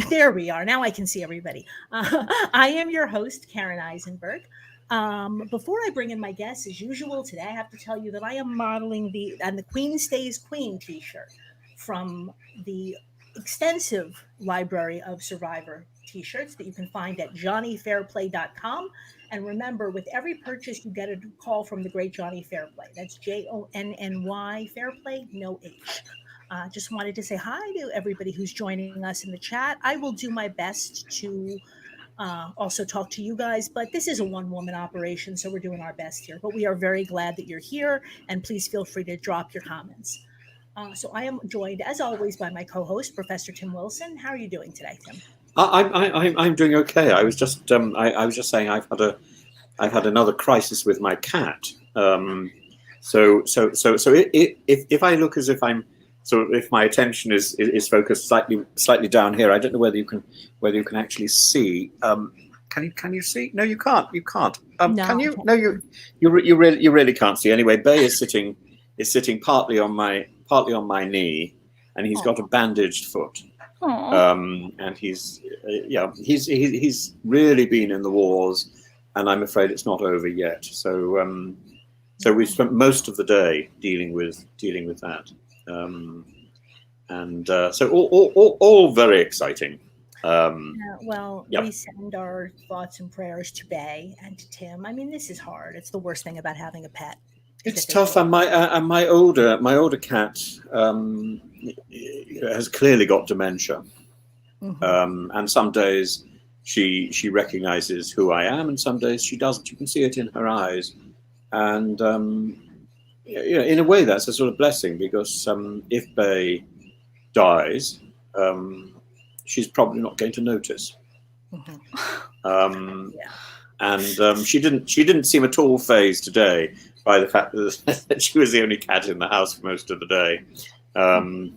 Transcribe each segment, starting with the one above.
There we are. Now I can see everybody. I am your host, Karen Eisenberg. Before I bring in my guests, as usual, today I have to tell you that I am modeling the Queen Stays Queen t-shirt from the extensive library of Survivor t-shirts that you can find at johnnyfairplay.com. And remember, with every purchase, you get a call from the great Johnny Fairplay. That's Jonny Fairplay, no H. Just wanted to say hi to everybody who's joining us in the chat. I will do my best to also talk to you guys, but this is a one-woman operation, so we're doing our best here. But we are very glad that you're here, and please feel free to drop your comments. So I am joined, as always, by my co-host, Professor Tim Wilson. How are you doing today, Tim? I'm doing okay. I was just saying I've had another crisis with my cat. So if I look as if I'm if my attention is focused slightly down here, I don't know whether you can actually see. Can you see? No, you can't. You can't. No, can you? No, you really can't see. Anyway, Bay is sitting partly on my knee, and he's got a bandaged foot. And he's really been in the wars, and I'm afraid it's not over yet. So we spent most of the day dealing with that. So all very exciting. We send our thoughts and prayers to Bay and to Tim. I mean, this is hard. It's the worst thing about having a pet. It's tough, and my older cat has clearly got dementia. Mm-hmm. And some days she recognizes who I am, and some days she doesn't. You can see it in her eyes, and in a way that's a sort of blessing, because if Bay dies, she's probably not going to notice. Mm-hmm. And she didn't seem at all fazed today by the fact that she was the only cat in the house for most of the day. Do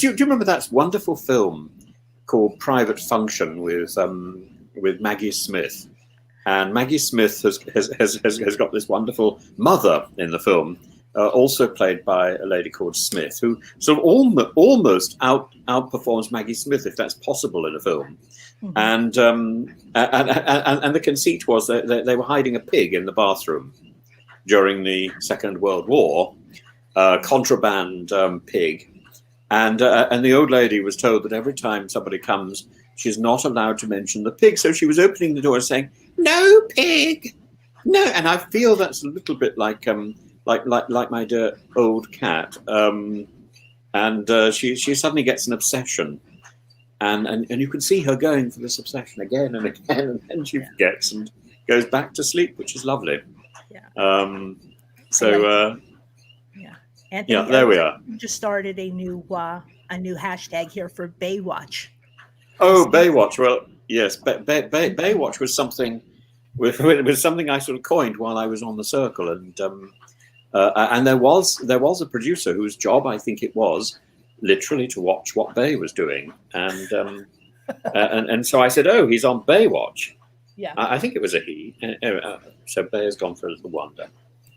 you remember that wonderful film called Private Function with Maggie Smith? And Maggie Smith has got this wonderful mother in the film, also played by a lady called Smith, who sort of almost outperforms Maggie Smith, if that's possible in a film. Mm-hmm. And the conceit was that they were hiding a pig in the bathroom during the Second World War, contraband pig. And the old lady was told that every time somebody comes, she's not allowed to mention the pig. So she was opening the door and saying, "No pig, no." And I feel that's a little bit like my dear old cat. She suddenly gets an obsession, and you can see her going for this obsession again and again, and then she forgets and goes back to sleep, which is lovely. Yeah. Anthony, there we are. Just started a new hashtag here for Baywatch. Oh, Baywatch. Well, yes, Baywatch was something I sort of coined while I was on the Circle, and there was a producer whose job I think it was literally to watch what Bay was doing, and so I said, "Oh, he's on Baywatch." Yeah, I think it was a he. So Bay has gone for a little wander.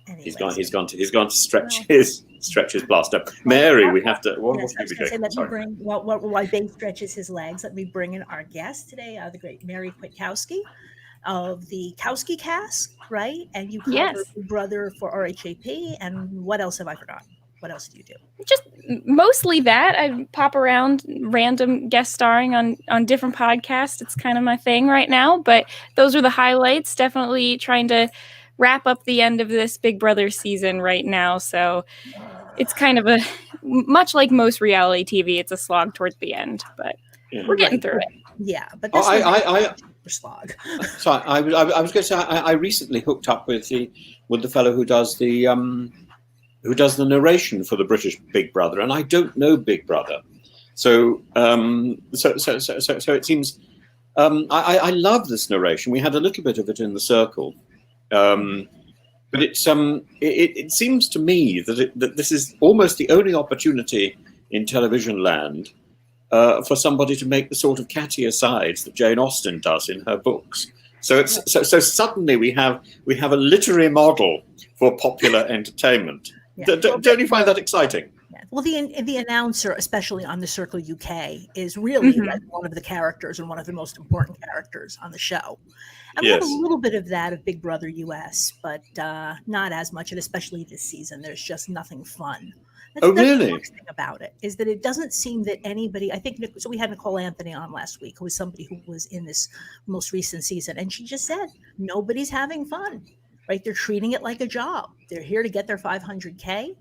Anyways, he's gone to stretch his blaster. Mary, we have to. What are we doing? While Bay stretches his legs, let me bring in our guest today, the great Mary Kwiatkowski of the Kowski Cast, right? And you cover brother for RHAP. And what else have I forgotten? What else do you do? Just mostly that. I pop around random guest starring on different podcasts. It's kind of my thing right now. But those are the highlights. Definitely trying to wrap up the end of this Big Brother season right now. So it's kind of much like most reality TV, it's a slog towards the end, but we're getting through it. Yeah, but this is a slog. So I was going to say I recently hooked up with the fellow who does the narration for the British Big Brother, and I don't know Big Brother, so it seems I love this narration. We had a little bit of it in the Circle. But it seems to me that this is almost the only opportunity in television land for somebody to make the sort of catty asides that Jane Austen does in her books. So suddenly we have a literary model for popular entertainment. Don't you find that exciting? Yeah, Well, the announcer, especially on the Circle UK, is really like one of the characters and one of the most important characters on the show. And we have a Yes. little bit of that of Big Brother US, but not as much, and especially this season, there's just nothing fun. That's Really? the worst thing about it, is that it doesn't seem that anybody, I think, so we had Nicole Anthony on last week, who was somebody who was in this most recent season, and she just said, nobody's having fun, right? They're treating it like a job. They're here to get their 500K.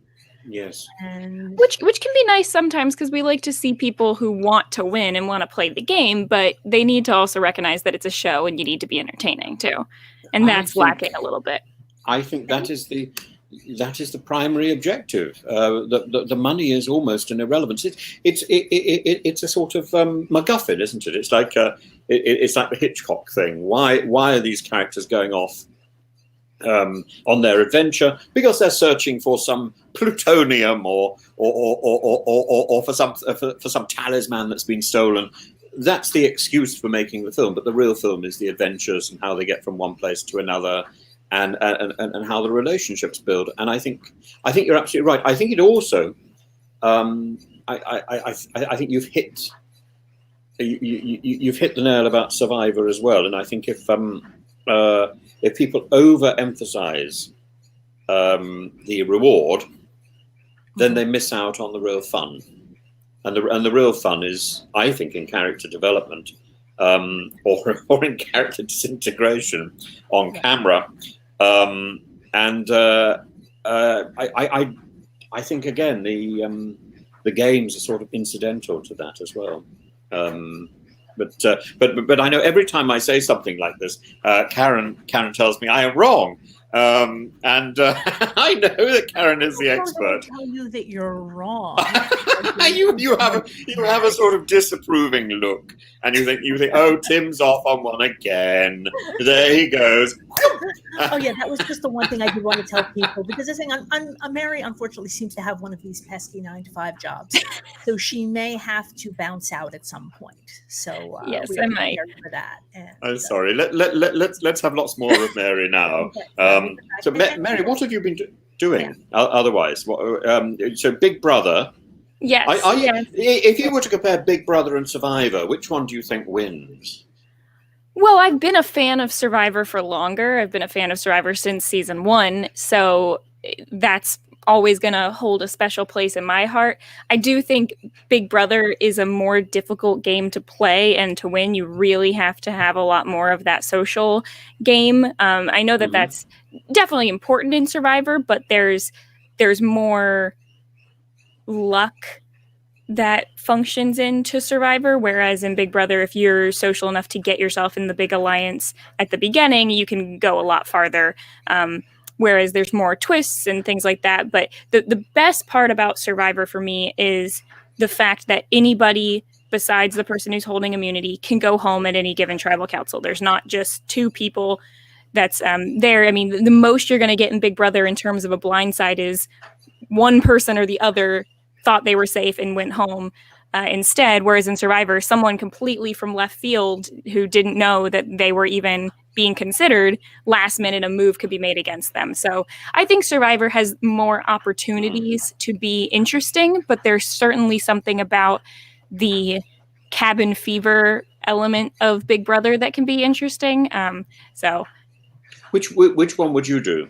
Yes. And Which can be nice sometimes, because we like to see people who want to win and want to play the game, but they need to also recognize that it's a show and you need to be entertaining too. And that's lacking a little bit. I think that is the primary objective. The money is almost an irrelevance. It's a sort of MacGuffin, isn't it? It's like it's like the Hitchcock thing. Why are these characters going off on their adventure? Because they're searching for some plutonium or for some talisman that's been stolen. That's the excuse for making the film, but the real film is the adventures and how they get from one place to another, and how the relationships build. And I think you're absolutely right. I think it also, I think you've hit the nail about Survivor as well. And I think if people overemphasize the reward, then they miss out on the real fun. And the real fun is, I think, in character development, or in character disintegration on camera. I think again the games are sort of incidental to that as well. But I know every time I say something like this, Karen tells me I am wrong. I know that Karen is the expert. I tell you that you're wrong. you have a sort of disapproving look, and you think, oh, Tim's off on one again. There he goes. Oh yeah, that was just the one thing I did want to tell people, because this thing, Mary unfortunately seems to have one of these pesky 9-to-5 jobs, so she may have to bounce out at some point. So yes, we I are might. prepared for that. And, I'm sorry. Let's have lots more of Mary now. So Mary, what have you been doing otherwise? So Big Brother. Yes, yes. If you were to compare Big Brother and Survivor, which one do you think wins? Well, I've been a fan of Survivor for longer. I've been a fan of Survivor since season 1, so that's always going to hold a special place in my heart. I do think Big Brother is a more difficult game to play and to win. You really have to have a lot more of that social game. I know that that's definitely important in Survivor, but there's more luck that functions into Survivor, whereas in Big Brother, if you're social enough to get yourself in the big alliance at the beginning, you can go a lot farther, whereas there's more twists and things like that. But the best part about Survivor for me is the fact that anybody besides the person who's holding immunity can go home at any given tribal council. There's not just 2 people that's there. I mean, the most you're going to get in Big Brother in terms of a blindside is one person or the other thought they were safe and went home instead, whereas in Survivor, someone completely from left field who didn't know that they were even being considered, last minute a move could be made against them. So I think Survivor has more opportunities to be interesting, but there's certainly something about the cabin fever element of Big Brother that can be interesting. So which one would you do?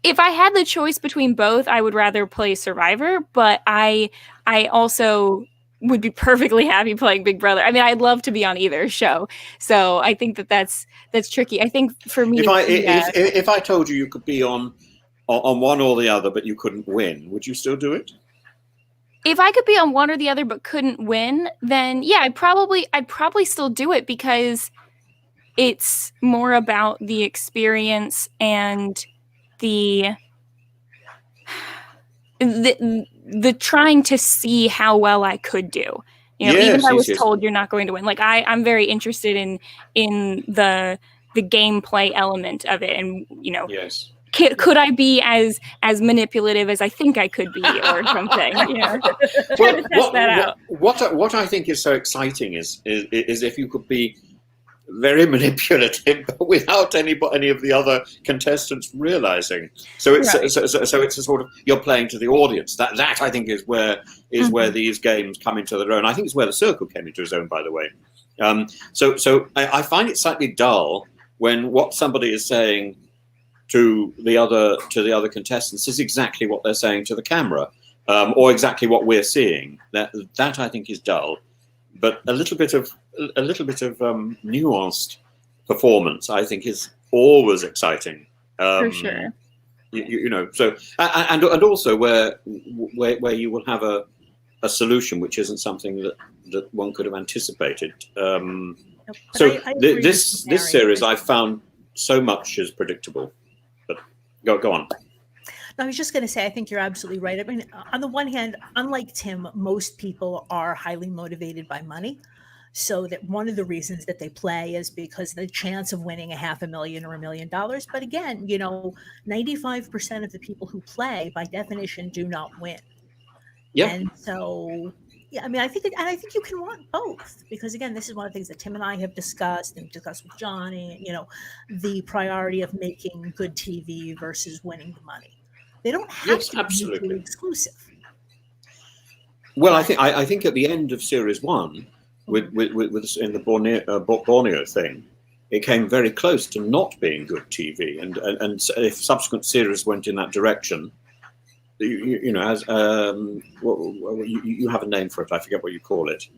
If I had the choice between both, I would rather play Survivor, but I also would be perfectly happy playing Big Brother. I mean, I'd love to be on either show. So I think that's tricky. I think for me, if I told you could be on one or the other, but you couldn't win, would you still do it? If I could be on one or the other but couldn't win, then yeah, I'd probably still do it, because it's more about the experience and the trying to see how well I could do. You know, even if I was told you're not going to win, like I'm very interested in the gameplay element of it, and could I be as manipulative as I think I could be, or something? Trying to test that out. What I think is so exciting is if you could be very manipulative, but without any of the other contestants realizing. So it's so it's a sort of, you're playing to the audience. That I think is where these games come into their own. I think it's where the circle came into its own, by the way. So I find it slightly dull when what somebody is saying to the other contestants is exactly what they're saying to the camera, or exactly what we're seeing. That I think is dull. But a little bit of nuanced performance, I think, is always exciting. For sure. You know. So and also where you will have a solution which isn't something that one could have anticipated. So this series I found so much is predictable. But go on. I was just going to say, I think you're absolutely right. I mean, on the one hand, unlike Tim, most people are highly motivated by money. So that one of the reasons that they play is because the chance of winning $500,000 or $1 million. But again, 95% of the people who play, by definition, do not win. Yeah. And so, yeah, I mean, I think you can want both, because again, this is one of the things that Tim and I have discussed and discussed with Johnny. The priority of making good TV versus winning the money. They don't have to be mutually exclusive. Well, I think at the end of series 1, with in the Borneo thing, it came very close to not being good TV, and if subsequent series went in that direction, you have a name for it. I forget what you call it.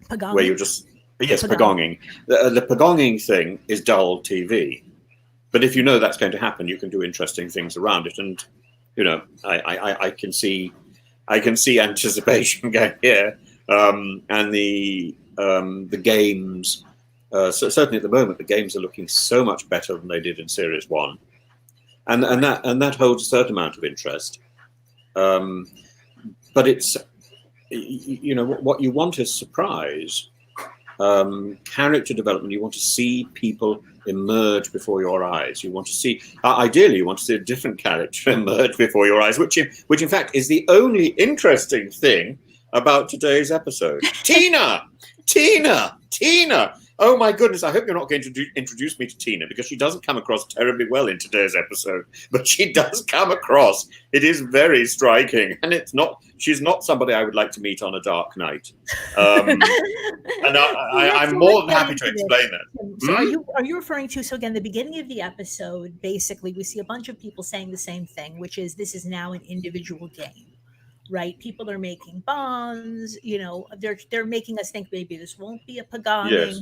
Pagonging. Where you just pagonging. The pagonging thing is dull TV, but if you know that's going to happen, you can do interesting things around it, and I can see anticipation going here, and the games. So certainly at the moment, the games are looking so much better than they did in series 1, and that holds a certain amount of interest. But it's what you want is surprise, character development. You want to see people emerge before your eyes. You want to see, ideally, you want to see a different character emerge before your eyes, which in fact is the only interesting thing about today's episode. Tina. Oh my goodness, I hope you're not going to introduce me to Tina, because she doesn't come across terribly well in today's episode, but she does come across. It is very striking, and she's not somebody I would like to meet on a dark night. And I'm more than happy to explain that. So are you referring to, so again, the beginning of the episode, basically we see a bunch of people saying the same thing, which is this is now an individual game. Right, people are making bonds. They're making us think maybe this won't be a pagonging, yes.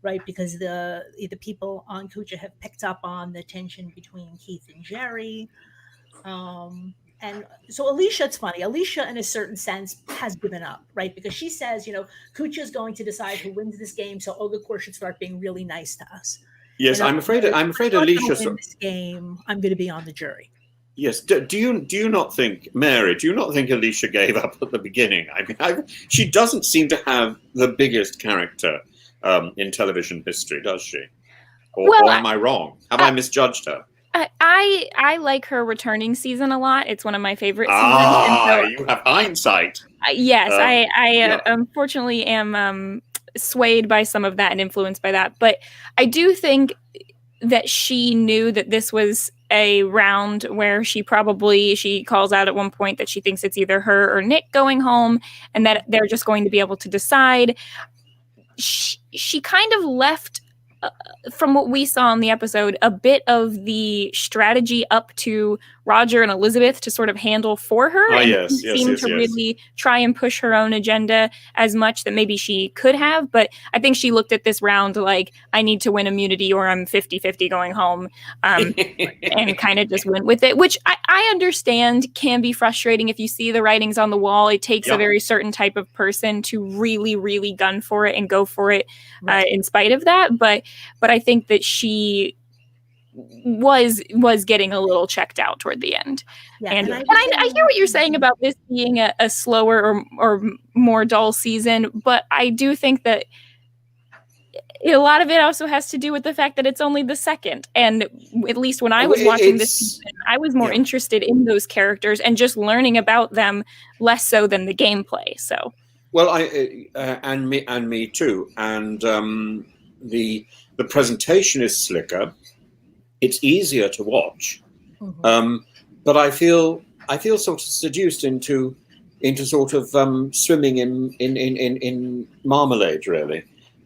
Right? Because the people on Kucha have picked up on the tension between Keith and Jerry, and so Alicia. It's funny. Alicia, in a certain sense, has given up, right? Because she says, Kucha is going to decide who wins this game, so Ogakor should start being really nice to us. Yes, I'm afraid Alicia. In this game, I'm going to be on the jury. Yes. Do you not think, Mary? Do you not think Alicia gave up at the beginning? I mean, she doesn't seem to have the biggest character in television history, does she? Or am I wrong? Have I misjudged her? I like her returning season a lot. It's one of my favorite seasons. You have hindsight. Yes, I unfortunately am swayed by some of that and influenced by that. But I do think that she knew that this was a round where she calls out at one point that she thinks it's either her or Nick going home, and that they're just going to be able to decide. She kind of left, from what we saw in the episode, a bit of the strategy up to Roger and Elizabeth to sort of handle for her. Seemed to really try and push her own agenda as much that maybe she could have. But I think she looked at this round like, I need to win immunity or I'm 50-50 going home, and kind of just went with it, which I understand can be frustrating if you see the writings on the wall. It takes a very certain type of person to really, really gun for it and go for it, in spite of that. But I think that she was getting a little checked out toward the end. Yeah, and I hear what you're saying about this being a slower or more dull season, but I do think that a lot of it also has to do with the fact that it's only the second. And at least when I was watching this season, I was more interested in those characters and just learning about them less so than the gameplay. So, well, and me too. And The presentation is slicker. It's easier to watch. But I feel sort of seduced into sort of swimming in marmalade, really.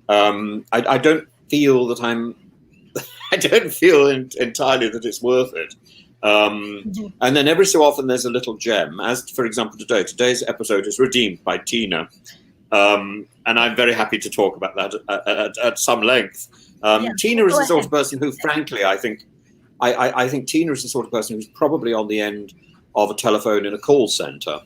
I don't feel that I don't feel entirely that it's worth it. And then every so often there's a little gem, as for example today's episode is redeemed by Tina, and I'm very happy to talk about that at some length. Tina is the sort of person who, frankly, I think Tina is the sort of person who's probably on the end of a telephone in a call center.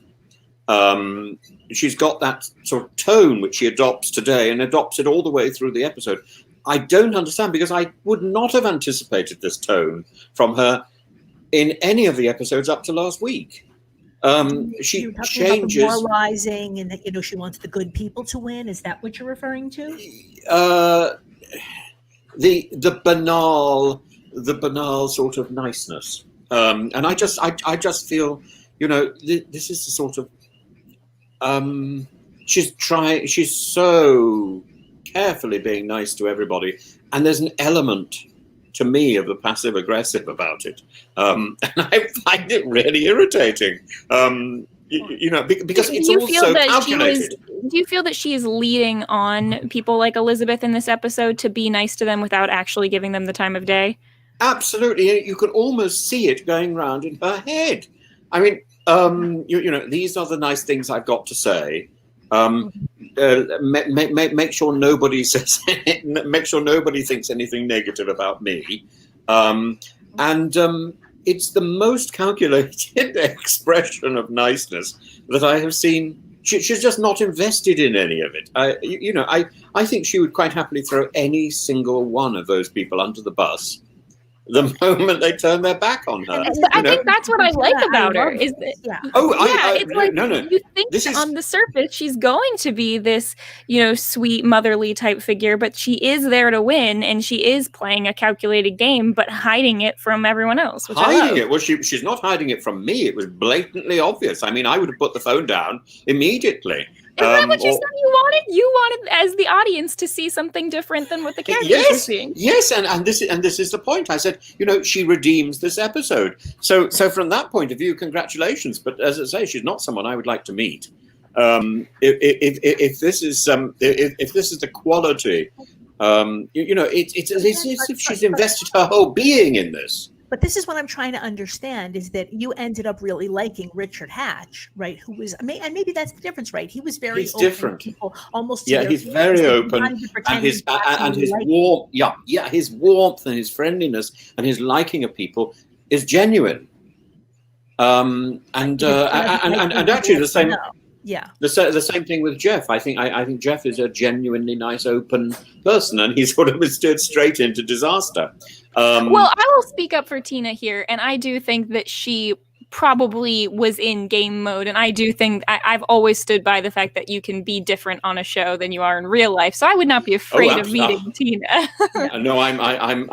She's got that sort of tone which she adopts today and adopts it all the way through the episode. I don't understand, because I would not have anticipated this tone from her in any of the episodes up to last week. She changes. About the moralizing, and that she wants the good people to win. Is that what you're referring to? The banal sort of niceness, and I just feel, this is the sort of she's so carefully being nice to everybody, and there's an element to me of the passive aggressive about it, and I find it really irritating. Because it's all so calculated. Do you feel that she is leading on people like Elizabeth in this episode to be nice to them without actually giving them the time of day? Absolutely. You could almost see it going round in her head. I mean, these are the nice things I've got to say. Make sure nobody says, make sure nobody thinks anything negative about me. It's the most calculated expression of niceness that I have seen. She's just not invested in any of it. I think she would quite happily throw any single one of those people under the bus the moment they turn their back on her. I think that's what I like about her. Is that, you think on the surface she's going to be this, sweet motherly type figure, but she is there to win, and she is playing a calculated game, but hiding it from everyone else. Hiding it? Well, she's not hiding it from me. It was blatantly obvious. I mean, I would have put the phone down immediately. Is that what you said you wanted? You wanted, as the audience, to see something different than what the characters are seeing. Yes, and this is the point. I said, she redeems this episode. So from that point of view, congratulations. But as I say, she's not someone I would like to meet. If this is the quality, it's as if she's invested her whole being in this. But this is what I'm trying to understand, is that you ended up really liking Richard Hatch, right? Who was, and maybe that's the difference, right? He was very open. Different. People almost. He's very open, and his warmth, his warmth and his friendliness and his liking of people is genuine. And actually the same. Yeah. The same thing with Jeff. I think Jeff is a genuinely nice, open person, and he sort of steered straight into disaster. Well, I will speak up for Tina here, and I do think that she probably was in game mode, and I do think I've always stood by the fact that you can be different on a show than you are in real life. So I would not be afraid of meeting Tina. No, I'm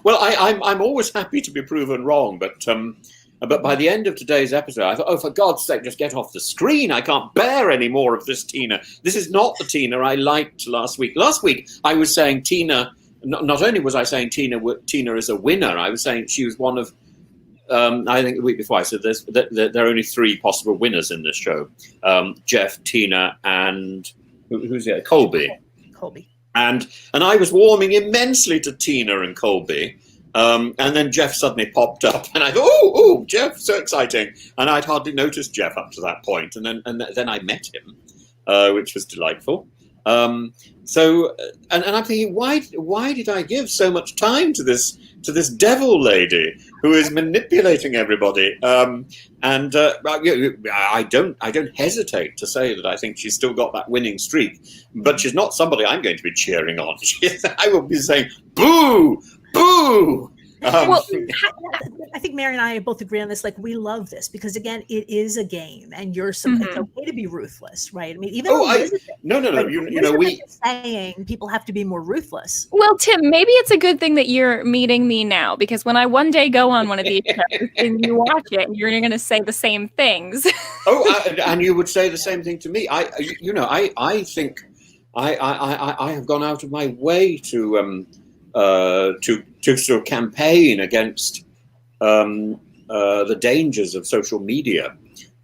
well, I'm always happy to be proven wrong, but by the end of today's episode, I thought, oh, for God's sake, just get off the screen. I can't bear any more of this Tina. This is not the Tina I liked last week. Last week, I was saying Tina, not only was I saying Tina is a winner, I was saying she was one of, I think the week before I said there are only three possible winners in this show. Jeff, Tina, and who's the other? Colby. And I was warming immensely to Tina and Colby. And then Jeff suddenly popped up, and I thought, "Oh, Jeff, so exciting!" And I'd hardly noticed Jeff up to that point, and then I met him, which was delightful. So I'm thinking, why did I give so much time to this devil lady who is manipulating everybody? I don't hesitate to say that I think she's still got that winning streak, but she's not somebody I'm going to be cheering on. I will be saying, "Boo! Boo!" Well, I think Mary and I both agree on this. Like, we love this because, again, it is a game, and it's okay to be ruthless, right? I mean, even no. Like, we saying people have to be more ruthless. Well, Tim, maybe it's a good thing that you're meeting me now, because when I one day go on one of these shows and you watch it, you're going to say the same things. And you would say the same thing to me. I think I have gone out of my way to sort of campaign against the dangers of social media,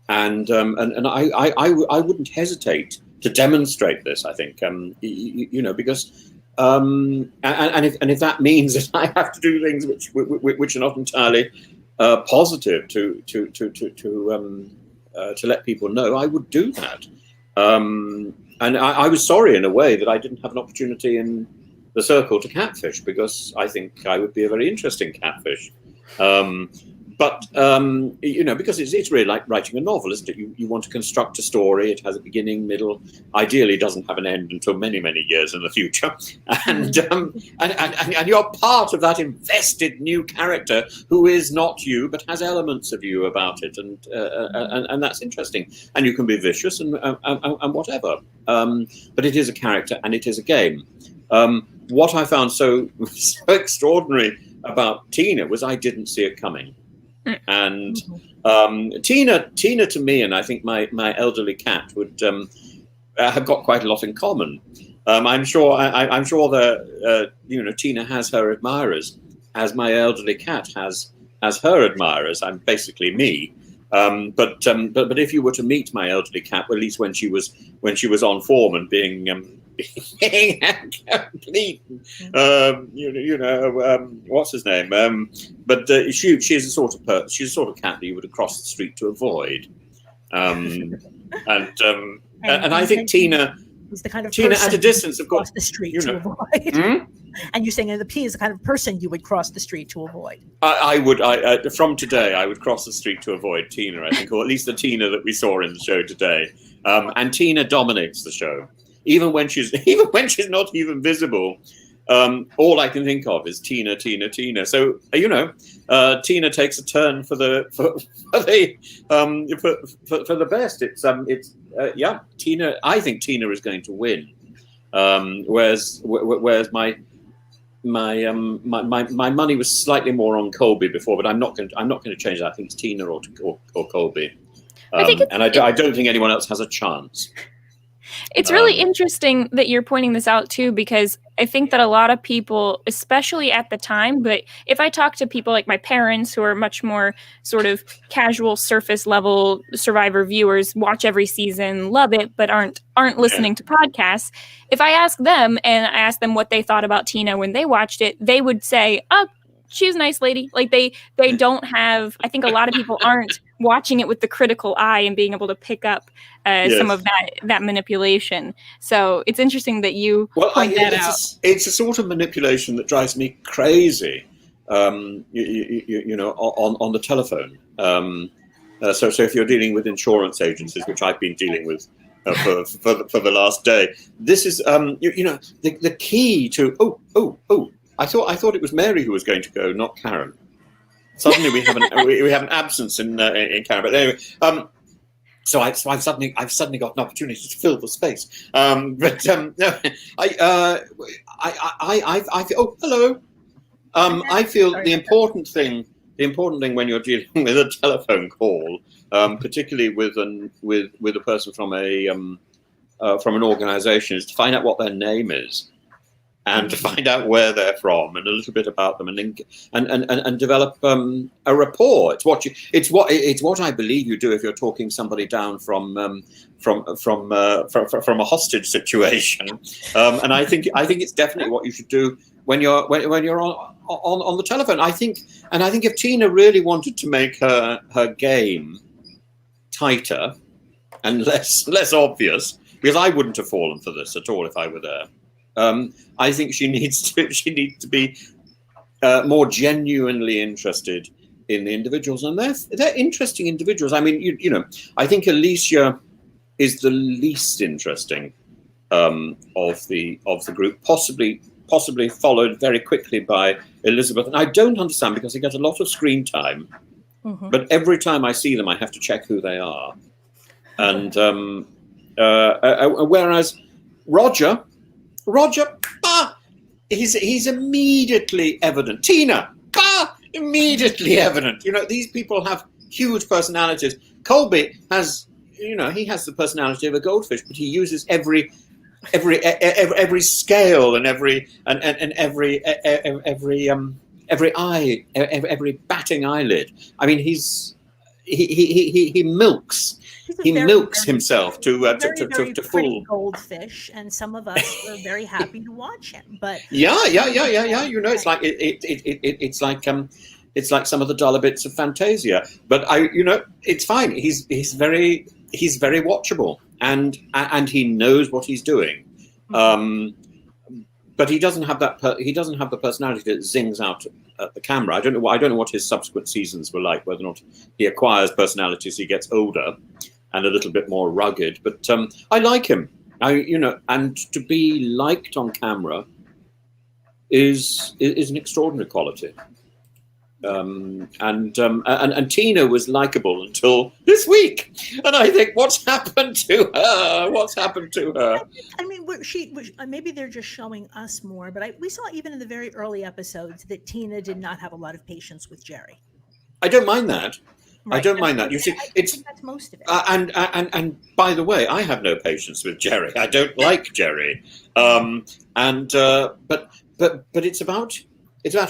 and I wouldn't hesitate to demonstrate this. I think because and if that means that I have to do things which are not entirely positive to let people know, I would do that. And I was sorry in a way that I didn't have an opportunity in the circle to catfish, because I think I would be a very interesting catfish. But because it's really like writing a novel, isn't it? You want to construct a story. It has a beginning, middle. Ideally, doesn't have an end until many, many years in the future. And you're part of that invested new character who is not you, but has elements of you about it, and that's interesting. And you can be vicious and whatever. But it is a character, and it is a game. What I found so extraordinary about Tina was I didn't see it coming. And Tina to me, and I think my elderly cat would have got quite a lot in common. I'm sure that Tina has her admirers, as my elderly cat has her admirers. I'm basically me. But if you were to meet my elderly cat, at least when she was on form and being complete, what's his name? But she's a sort of cat that you would have crossed the street to avoid. And I think Tina is the kind of Tina at a distance, of course, cross the street to avoid. And you're saying that the P is the kind of person you would cross the street to avoid. I would. From today, I would cross the street to avoid Tina, I think, or at least the Tina that we saw in the show today. And Tina dominates the show, even when she's not even visible. All I can think of is Tina. So Tina takes a turn for the best. It's Tina. I think Tina is going to win. Whereas my money was slightly more on Colby before, but I'm not going to change that. I think it's Tina or Colby. I don't think anyone else has a chance. It's really interesting that you're pointing this out too, because I think that a lot of people, especially at the time, but if I talk to people like my parents who are much more sort of casual surface level Survivor viewers, watch every season, love it, but aren't listening to podcasts. If I ask them and I ask them what they thought about Tina when they watched it, they would say, "Oh, she's a nice lady." Like they don't have, I think a lot of people aren't watching it with the critical eye and being able to pick up some of that manipulation. So it's interesting that you point that out. It's a sort of manipulation that drives me crazy, on the telephone. So if you're dealing with insurance agencies, which I've been dealing with for the last day, this is the key to I thought it was Mary who was going to go, not Karen. Suddenly we have an absence in Karen. But anyway, so I've suddenly got an opportunity to fill the space. I feel. Oh, hello. I feel the important thing when you're dealing with a telephone call, particularly with a person from an organisation, is to find out what their name is. And to find out where they're from and a little bit about them, and develop a rapport. It's what I believe you do if you're talking somebody down from a hostage situation. And I think it's definitely what you should do when you're on the telephone. I think if Tina really wanted to make her game tighter and less obvious, because I wouldn't have fallen for this at all if I were there. I think she needs to be more genuinely interested in the individuals, and they're interesting individuals. I mean, I think Alicia is the least interesting of the group, possibly followed very quickly by Elizabeth. And I don't understand, because they get a lot of screen time, but every time I see them, I have to check who they are. And whereas Roger, he's immediately evident. Tina, immediately evident. These people have huge personalities. Colby has, he has the personality of a goldfish, but he uses every every scale and every eye, every batting eyelid. I mean, he milks. He milks himself to pretty full goldfish, and some of us are very happy to watch him. But yeah. You know, it's like it's like some of the duller bits of Fantasia. But it's fine. He's very watchable, and he knows what he's doing. But he doesn't have the personality that zings out at the camera. I don't know what his subsequent seasons were like, whether or not he acquires personality as he gets older and a little bit more rugged. But I like him. And to be liked on camera is an extraordinary quality. And Tina was likable until this week, and I think, what's happened to her? I mean, maybe they're just showing us more, but we saw even in the very early episodes that Tina did not have a lot of patience with Jerry. I don't mind that. Right. I don't mind that. You see, I think that's most of it. And by the way, I have no patience with Jerry. I don't like Jerry. But it's about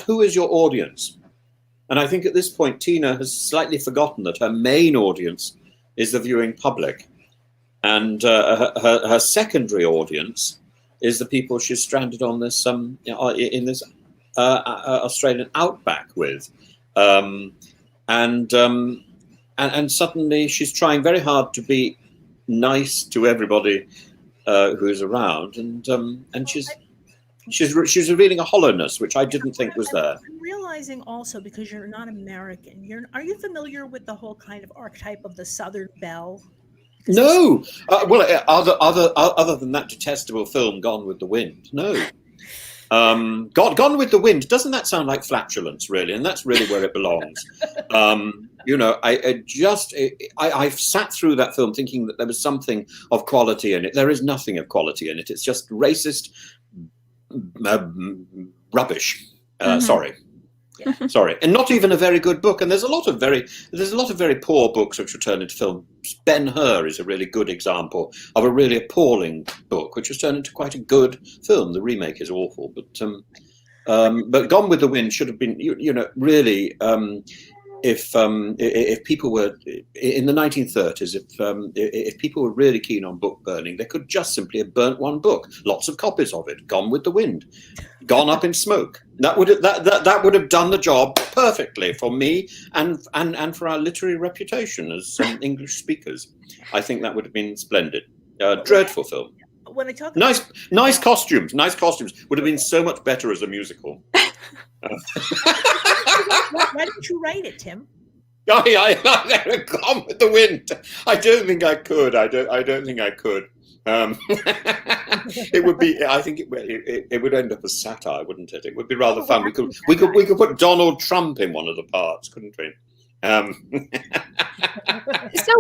who is your audience. And I think at this point, Tina has slightly forgotten that her main audience is the viewing public, and her secondary audience is the people she's stranded on this in this Australian outback with, and suddenly she's trying very hard to be nice to everybody who's around, and she's revealing a hollowness which I didn't think was there. I'm realizing also, because you're not American, are you familiar with the whole kind of archetype of the Southern Belle? No. Well, other than that detestable film, Gone with the Wind, no. Gone with the Wind, doesn't that sound like flatulence, really? And that's really where it belongs. I've sat through that film thinking that there was something of quality in it. There is nothing of quality in it. It's just racist rubbish. Sorry, and not even a very good book. And there's a lot of very poor books which were turned into film. Ben-Hur is a really good example of a really appalling book which was turned into quite a good film. The remake is awful, but Gone with the Wind should have been, really. If people were in the 1930s, if people were really keen on book burning, they could just simply have burnt one book, lots of copies of it, Gone with the Wind, gone up in smoke. That would have done the job perfectly for me and for our literary reputation as English speakers. I think that would have been splendid. Dreadful film. When I talk nice costumes would have been so much better as a musical. Why didn't you write it, Tim? I Gone with the Wind. I don't think I could. I don't think I could. It would be. I think it would end up as satire, wouldn't it? It would be rather fun. We could put Donald Trump in one of the parts, couldn't we? So,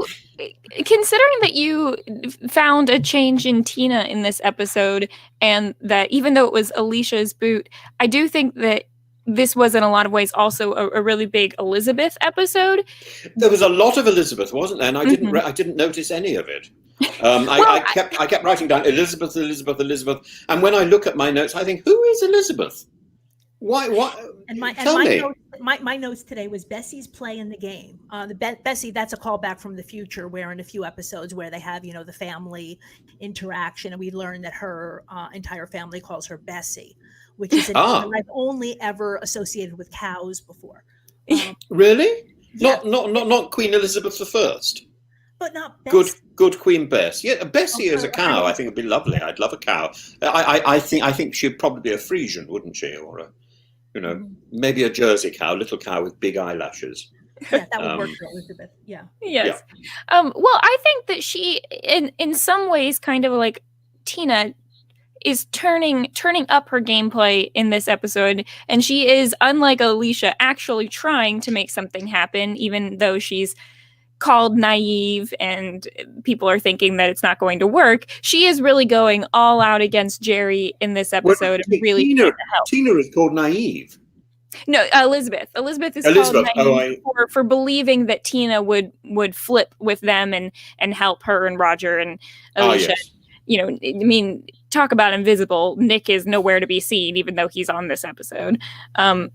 considering that you found a change in Tina in this episode, and that even though it was Alicia's boot, I do think that this was in a lot of ways also a really big Elizabeth episode. There was a lot of Elizabeth, wasn't there? And I didn't notice any of it. I kept writing down Elizabeth, and when I look at my notes, I think, who is Elizabeth? Why? And my notes today was Bessie's play in the game. Bessie, that's a callback from the future, where in a few episodes where they have, the family interaction, and we learn that her entire family calls her Bessie, which is a name I've only ever associated with cows before. Really? Yeah. Not Queen Elizabeth I. But not Bessie. Good Queen Bess. Yeah, Bessie as a cow, I think would be lovely. I'd love a cow. I think she'd probably be a Frisian, wouldn't she, or a maybe a Jersey cow, little cow with big eyelashes. Yeah, that would work for Elizabeth. Yeah. Yes. Yeah. Well, I think that she, in some ways, kind of like Tina, is turning up her gameplay in this episode, and she is, unlike Alicia, actually trying to make something happen, even though she's called naive and people are thinking that it's not going to work. She is really going all out against Jerry in this episode. Tina is called naive. No, Elizabeth. Elizabeth is called naive for believing that Tina would flip with them and help her and Roger and Alicia. Yes. I mean, talk about invisible. Nick is nowhere to be seen, even though he's on this episode. But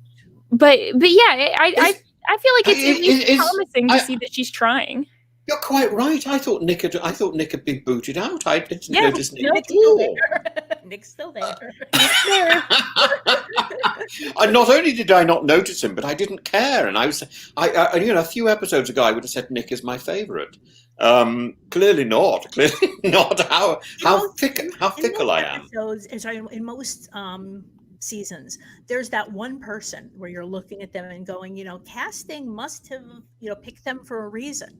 yeah, I feel like it's at least promising to see that she's trying. You're quite right. I thought Nick had been booted out. I didn't notice Nick at still all. there. Nick's still there. And not only did I not notice him, but I didn't care. And I a few episodes ago, I would have said Nick is my favourite. Clearly not. Clearly not. How fickle I am. In most seasons, there's that one person where you're looking at them and going, casting must have, picked them for a reason.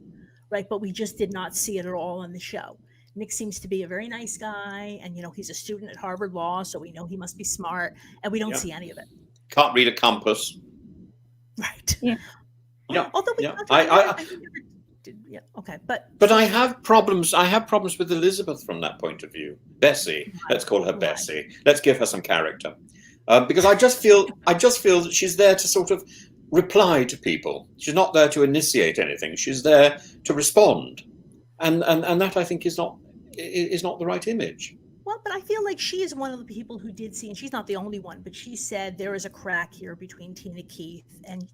Right, but we just did not see it at all on the show. Nick seems to be a very nice guy, and he's a student at Harvard Law, so we know he must be smart, and we don't see any of it. Can't read a compass. Right. Yeah. Although okay, but I have problems. I have problems with Elizabeth from that point of view. Bessie, let's call her Bessie. Let's give her some character, because I just feel that she's there to sort of reply to people. She's not there to initiate anything. She's there to respond, and that I think is not the right image. Well, but I feel like she is one of the people who did see, and she's not the only one, but she said there is a crack here between Tina/Keith and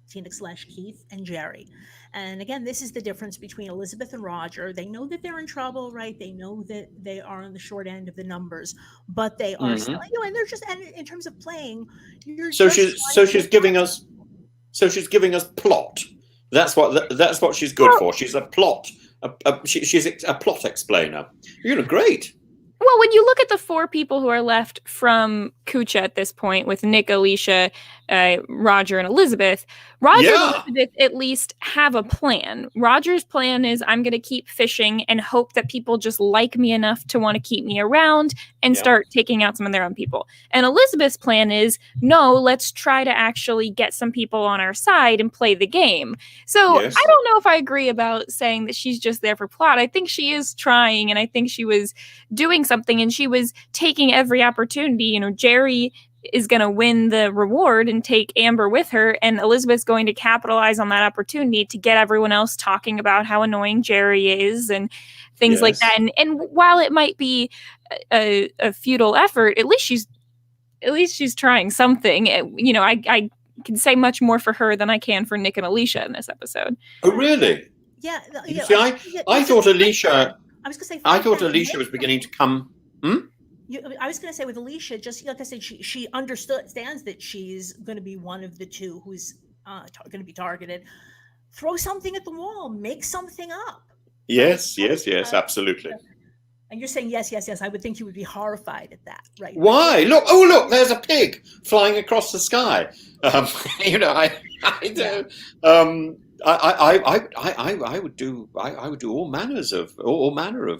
Jerry. And again, this is the difference between Elizabeth and Roger. They know that they're in trouble, right? They know that they are on the short end of the numbers, but they are still, and they're just, and in terms of playing, she's giving us plot. That's what she's good for. She's a plot. She's a plot explainer. Great. Well, when you look at the four people who are left from Kucha at this point, with Nick, Alicia, Roger, and Elizabeth, Roger and Elizabeth at least have a plan. Roger's plan is, I'm going to keep fishing and hope that people just like me enough to want to keep me around and start taking out some of their own people. And Elizabeth's plan is, no, let's try to actually get some people on our side and play the game. So I don't know if I agree about saying that she's just there for plot. I think she is trying, and I think she was doing something, and she was taking every opportunity. Jerry is going to win the reward and take Amber with her, and Elizabeth's going to capitalize on that opportunity to get everyone else talking about how annoying Jerry is and things like that. And while it might be a futile effort, at least she's trying something. I can say much more for her than I can for Nick and Alicia in this episode. Oh, really? Yeah. See, I thought Alicia. I was going to say. I thought Alicia was beginning to come. I was going to say with Alicia, just like I said, she understands that she's going to be one of the two who's going to be targeted. Throw something at the wall, make something up. Yes, absolutely. And you're saying yes. I would think you would be horrified at that, right? Why? Look! There's a pig flying across the sky. I would do all manner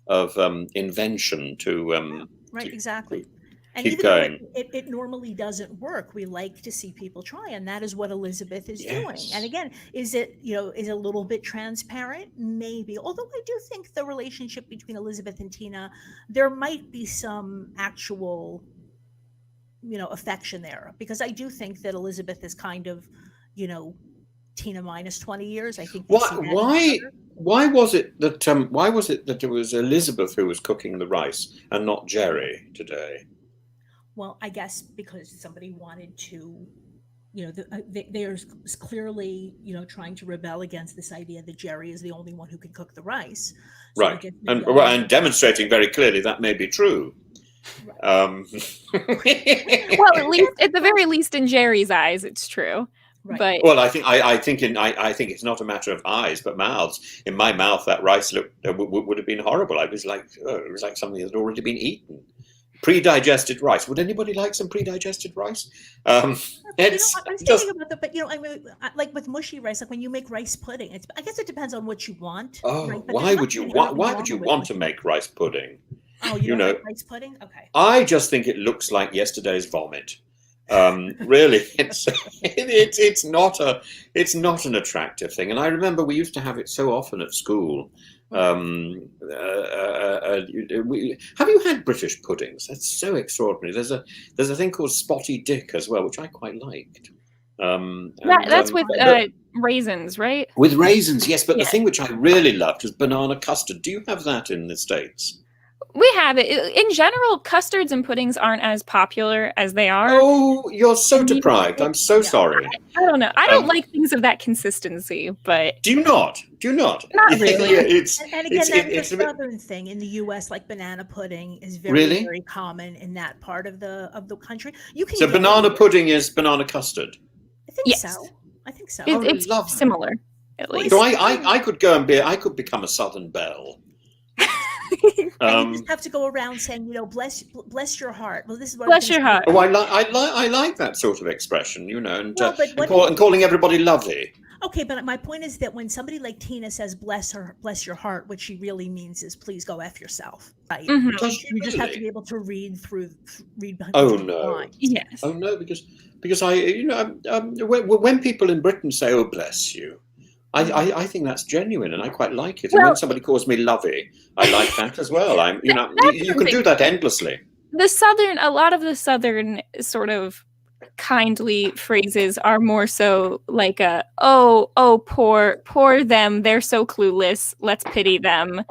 of invention to right, exactly. And keep even going. though it normally doesn't work, we like to see people try, and that is what Elizabeth is doing. And again, is it a little bit transparent? Maybe. Although I do think the relationship between Elizabeth and Tina, there might be some actual affection there, because I do think that Elizabeth is kind of Tina minus 20 years. I think. Why was it that it was Elizabeth who was cooking the rice and not Jerry today? Well, I guess because somebody wanted to, they're clearly, trying to rebel against this idea that Jerry is the only one who can cook the rice. So right, and demonstrating very clearly that may be true. Right. Well, at the very least, in Jerry's eyes, it's true. Right. But I think it's not a matter of eyes but mouths. In my mouth, that rice would have been horrible. It was like something that had already been eaten. Pre-digested rice. Would anybody like some pre-digested rice? I was thinking about that, but like with mushy rice, like when you make rice pudding, I guess it depends on what you want. Oh, right? Why would you want to make rice pudding? Oh, you know, like rice pudding? Okay. I just think it looks like yesterday's vomit. Really, it's not an attractive thing. And I remember we used to have it so often at school. Have you had British puddings? That's so extraordinary. There's a thing called Spotty Dick as well, which I quite liked. That's with raisins, right? With raisins, yes. But the thing which I really loved was banana custard. Do you have that in the States? We have it. In general, custards and puddings aren't as popular as they are. Oh, you're so deprived. I'm so sorry. I don't know. I don't like things of that consistency, but Do you not? Do you not? Not really. And again, that's a southern thing. In the U.S., like banana pudding is very, very common in that part of the country. You can so banana pudding is banana custard. I think so. I think so. It's similar, at least. So I could go and I could become a Southern belle. And you just have to go around saying, bless your heart. Well, this is what bless your heart. Oh, I like that sort of expression, and calling everybody lovely. Okay, but my point is that when somebody like Tina says bless your heart, what she really means is please go F yourself. Right? Mm-hmm. You just have to be able to read behind the lines. Yes. Oh no, because when people in Britain say, "Oh bless you," I think that's genuine, and I quite like it. And when somebody calls me lovey, I like that as well. You can do that endlessly. A lot of the Southern sort of kindly phrases are more so like poor them, they're so clueless, let's pity them.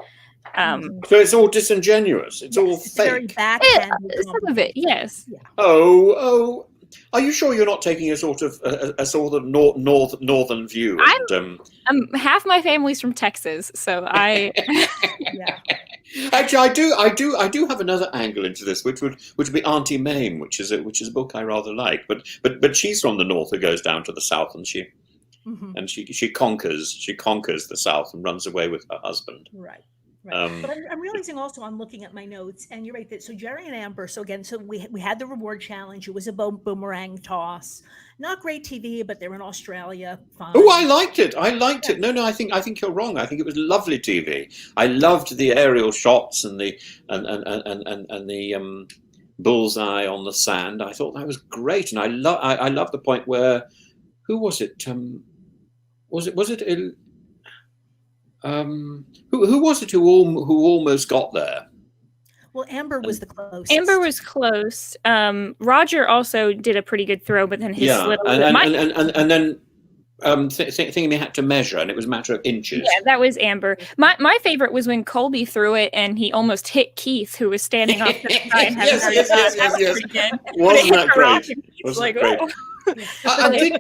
So it's all disingenuous. It's all fake. Some of it, yes. Yeah. Oh. Are you sure you're not taking a sort of northern view? Half my family's from Texas, so I. Yeah. Actually, I do have another angle into this, which would be Auntie Mame, which is a book I rather like. But she's from the north who goes down to the south, and she conquers the south and runs away with her husband. Right. Right. But I'm realizing also, I'm looking at my notes, and you're right. So Jerry and Amber. So again, we had the reward challenge. It was a boomerang toss. Not great TV, but they were in Australia. Fine. Oh, I liked it. No, I think you're wrong. I think it was lovely TV. I loved the aerial shots and the bullseye on the sand. I thought that was great, and I love the point where, who was it? Was it? Who was it who almost got there? Well, Amber was the closest. Amber was close. Roger also did a pretty good throw, but then his slip. And then thinking they had to measure, and it was a matter of inches. Yeah, that was Amber. My favorite was when Colby threw it, and he almost hit Keith, who was standing off to the side. Yes. Wasn't that great? Wasn't great?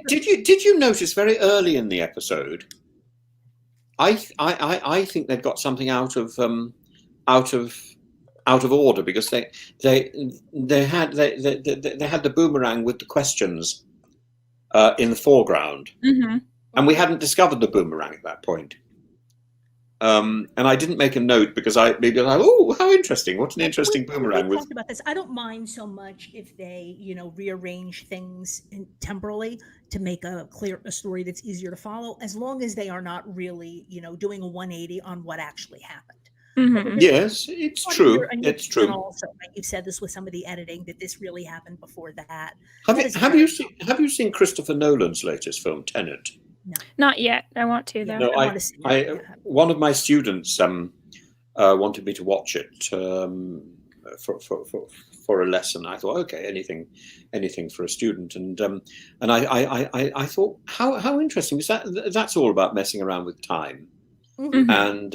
Did you notice very early in the episode? I think they'd got something out of order, because they had the boomerang with the questions in the foreground, and we hadn't discovered the boomerang at that point. And I didn't make a note because I oh, how interesting! What an interesting boomerang! We talked about this. I don't mind so much if they rearrange things temporally to make a story that's easier to follow, as long as they are not really doing a 180 on what actually happened. Mm-hmm. Yes, it's true. It's true. Also, you've said this with some of the editing, that this really happened before that. Have you seen Christopher Nolan's latest film, Tenet? No. Not yet. I want to, though. No, one of my students wanted me to watch it for a lesson. I thought, okay, anything for a student, and I thought, how interesting, because that's all about messing around with time, and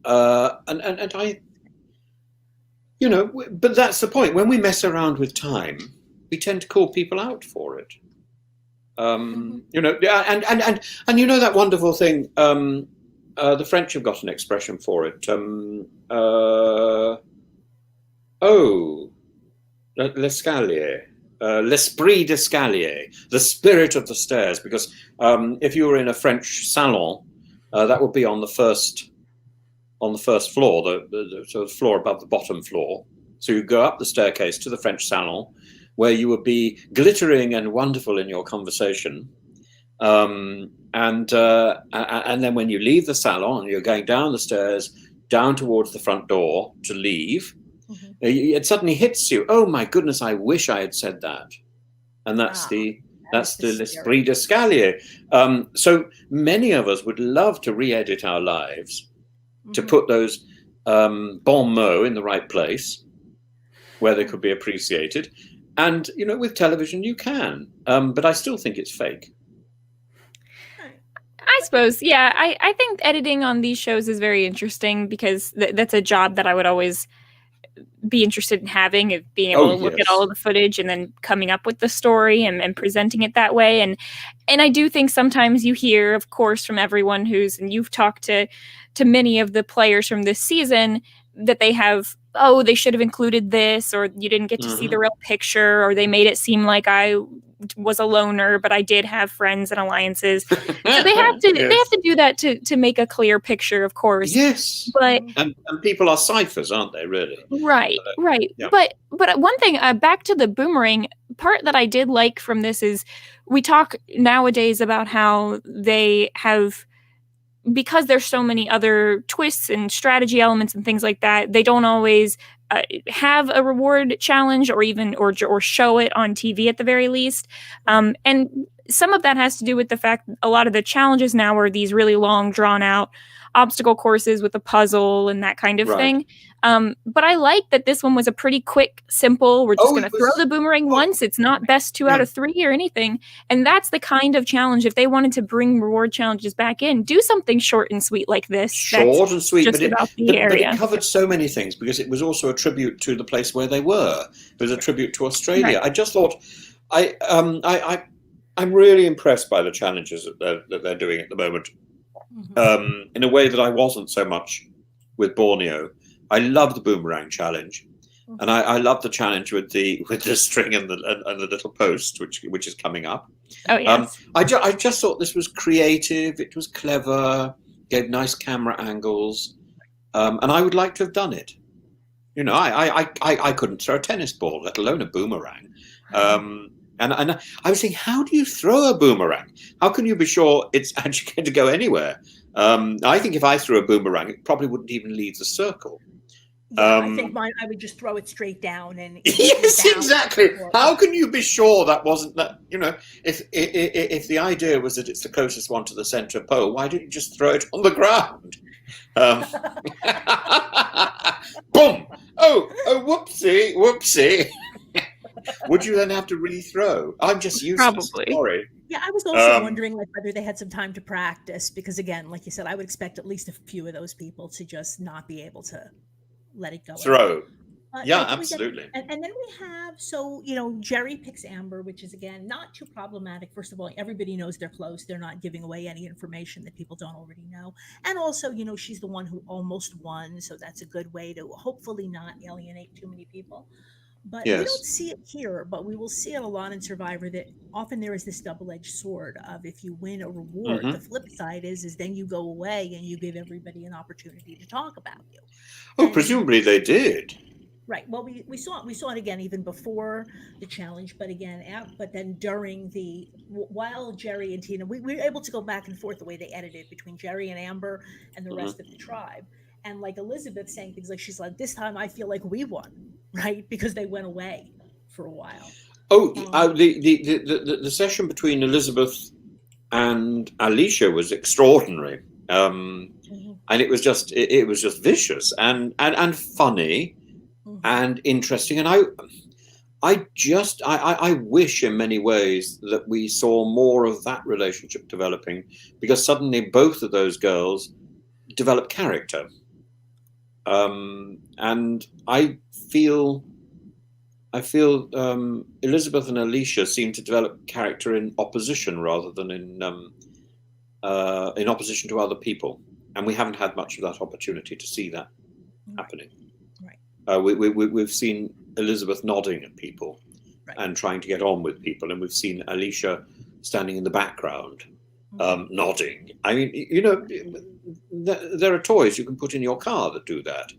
I, but that's the point. When we mess around with time, we tend to call people out for it. And that wonderful thing. The French have got an expression for it. L'escalier, l'esprit d'escalier, the spirit of the stairs. Because if you were in a French salon, that would be on the first floor, the sort of floor above the bottom floor. So you go up the staircase to the French salon, where you would be glittering and wonderful in your conversation, and then when you leave the salon and you're going down the stairs, down towards the front door to leave, it suddenly hits you. Oh my goodness! I wish I had said that, and that's the l'esprit d'escalier. So many of us would love to re-edit our lives, to put those bon mots in the right place, where they could be appreciated. And, with television, you can. But I still think it's fake. I suppose, yeah. I think editing on these shows is very interesting, because that's a job that I would always be interested in having, of being able to look at all of the footage and then coming up with the story and presenting it that way. And I do think sometimes you hear, of course, from everyone and you've talked to many of the players from this season, that they have, they should have included this, or you didn't get to see the real picture, or they made it seem like I was a loner, but I did have friends and alliances. So they have to they have to do that to make a clear picture, of course. Yes, but and people are ciphers, aren't they? Really, right. Yeah. But one thing, back to the boomerang part that I did like from this is, we talk nowadays about how they have, because there's so many other twists and strategy elements and things like that, they don't always have a reward challenge, or even or show it on TV at the very least. And some of that has to do with the fact that a lot of the challenges now are these really long, drawn out obstacle courses with a puzzle and that kind of thing. But I like that this one was a pretty quick, simple, we're just going to throw the boomerang once. It's not best 2 out of 3 or anything. And that's the kind of challenge, if they wanted to bring reward challenges back in, do something short and sweet like this. Short and sweet, but it covered so many things, because it was also a tribute to the place where they were. It was a tribute to Australia. I just thought, I'm really impressed by the challenges that they're doing at the moment. In a way that I wasn't so much with Borneo. I love the boomerang challenge, and I love the challenge with the string and the little post, which is coming up. Oh yes. I just thought this was creative. It was clever. Gave nice camera angles, and I would like to have done it. You know, I couldn't throw a tennis ball, let alone a boomerang. And I was thinking, how do you throw a boomerang? How can you be sure it's actually going to go anywhere? I think if I threw a boomerang, it probably wouldn't even leave the circle. Yeah, I think mine, I would just throw it straight down. And yes, exactly. How can you be sure that wasn't that? You know, if the idea was that it's the closest one to the center pole, why didn't you just throw it on the ground? Boom! Oh, whoopsie! Would you then have to rethrow? I'm just useless. Probably. Sorry. Yeah, I was also wondering whether they had some time to practice, because again, like you said, I would expect at least a few of those people to just not be able to let it go. Throw. Yeah, absolutely. And then we have, Jerry picks Amber, which is, again, not too problematic. First of all, everybody knows they're close. They're not giving away any information that people don't already know. And also, she's the one who almost won. So that's a good way to hopefully not alienate too many people. But we don't see it here, but we will see it a lot in Survivor, that often there is this double-edged sword of, if you win a reward, the flip side is then you go away and you give everybody an opportunity to talk about you. Oh, presumably they did. Right. Well, we saw it again even before the challenge, but then during while Jerry and Tina, we were able to go back and forth the way they edited between Jerry and Amber and the rest of the tribe. And like Elizabeth saying things like, she's like, this time I feel like we won, right? Because they went away for a while. Oh, the session between Elizabeth and Alicia was extraordinary. And it was just vicious and funny and interesting. And I wish in many ways that we saw more of that relationship developing, because suddenly both of those girls develop character. And I feel Elizabeth and Alicia seem to develop character in opposition rather than in opposition to other people, and we haven't had much of that opportunity to see that happening. Right. We've seen Elizabeth nodding at people and trying to get on with people, and we've seen Alicia standing in the background, nodding. I mean, there are toys you can put in your car that do that,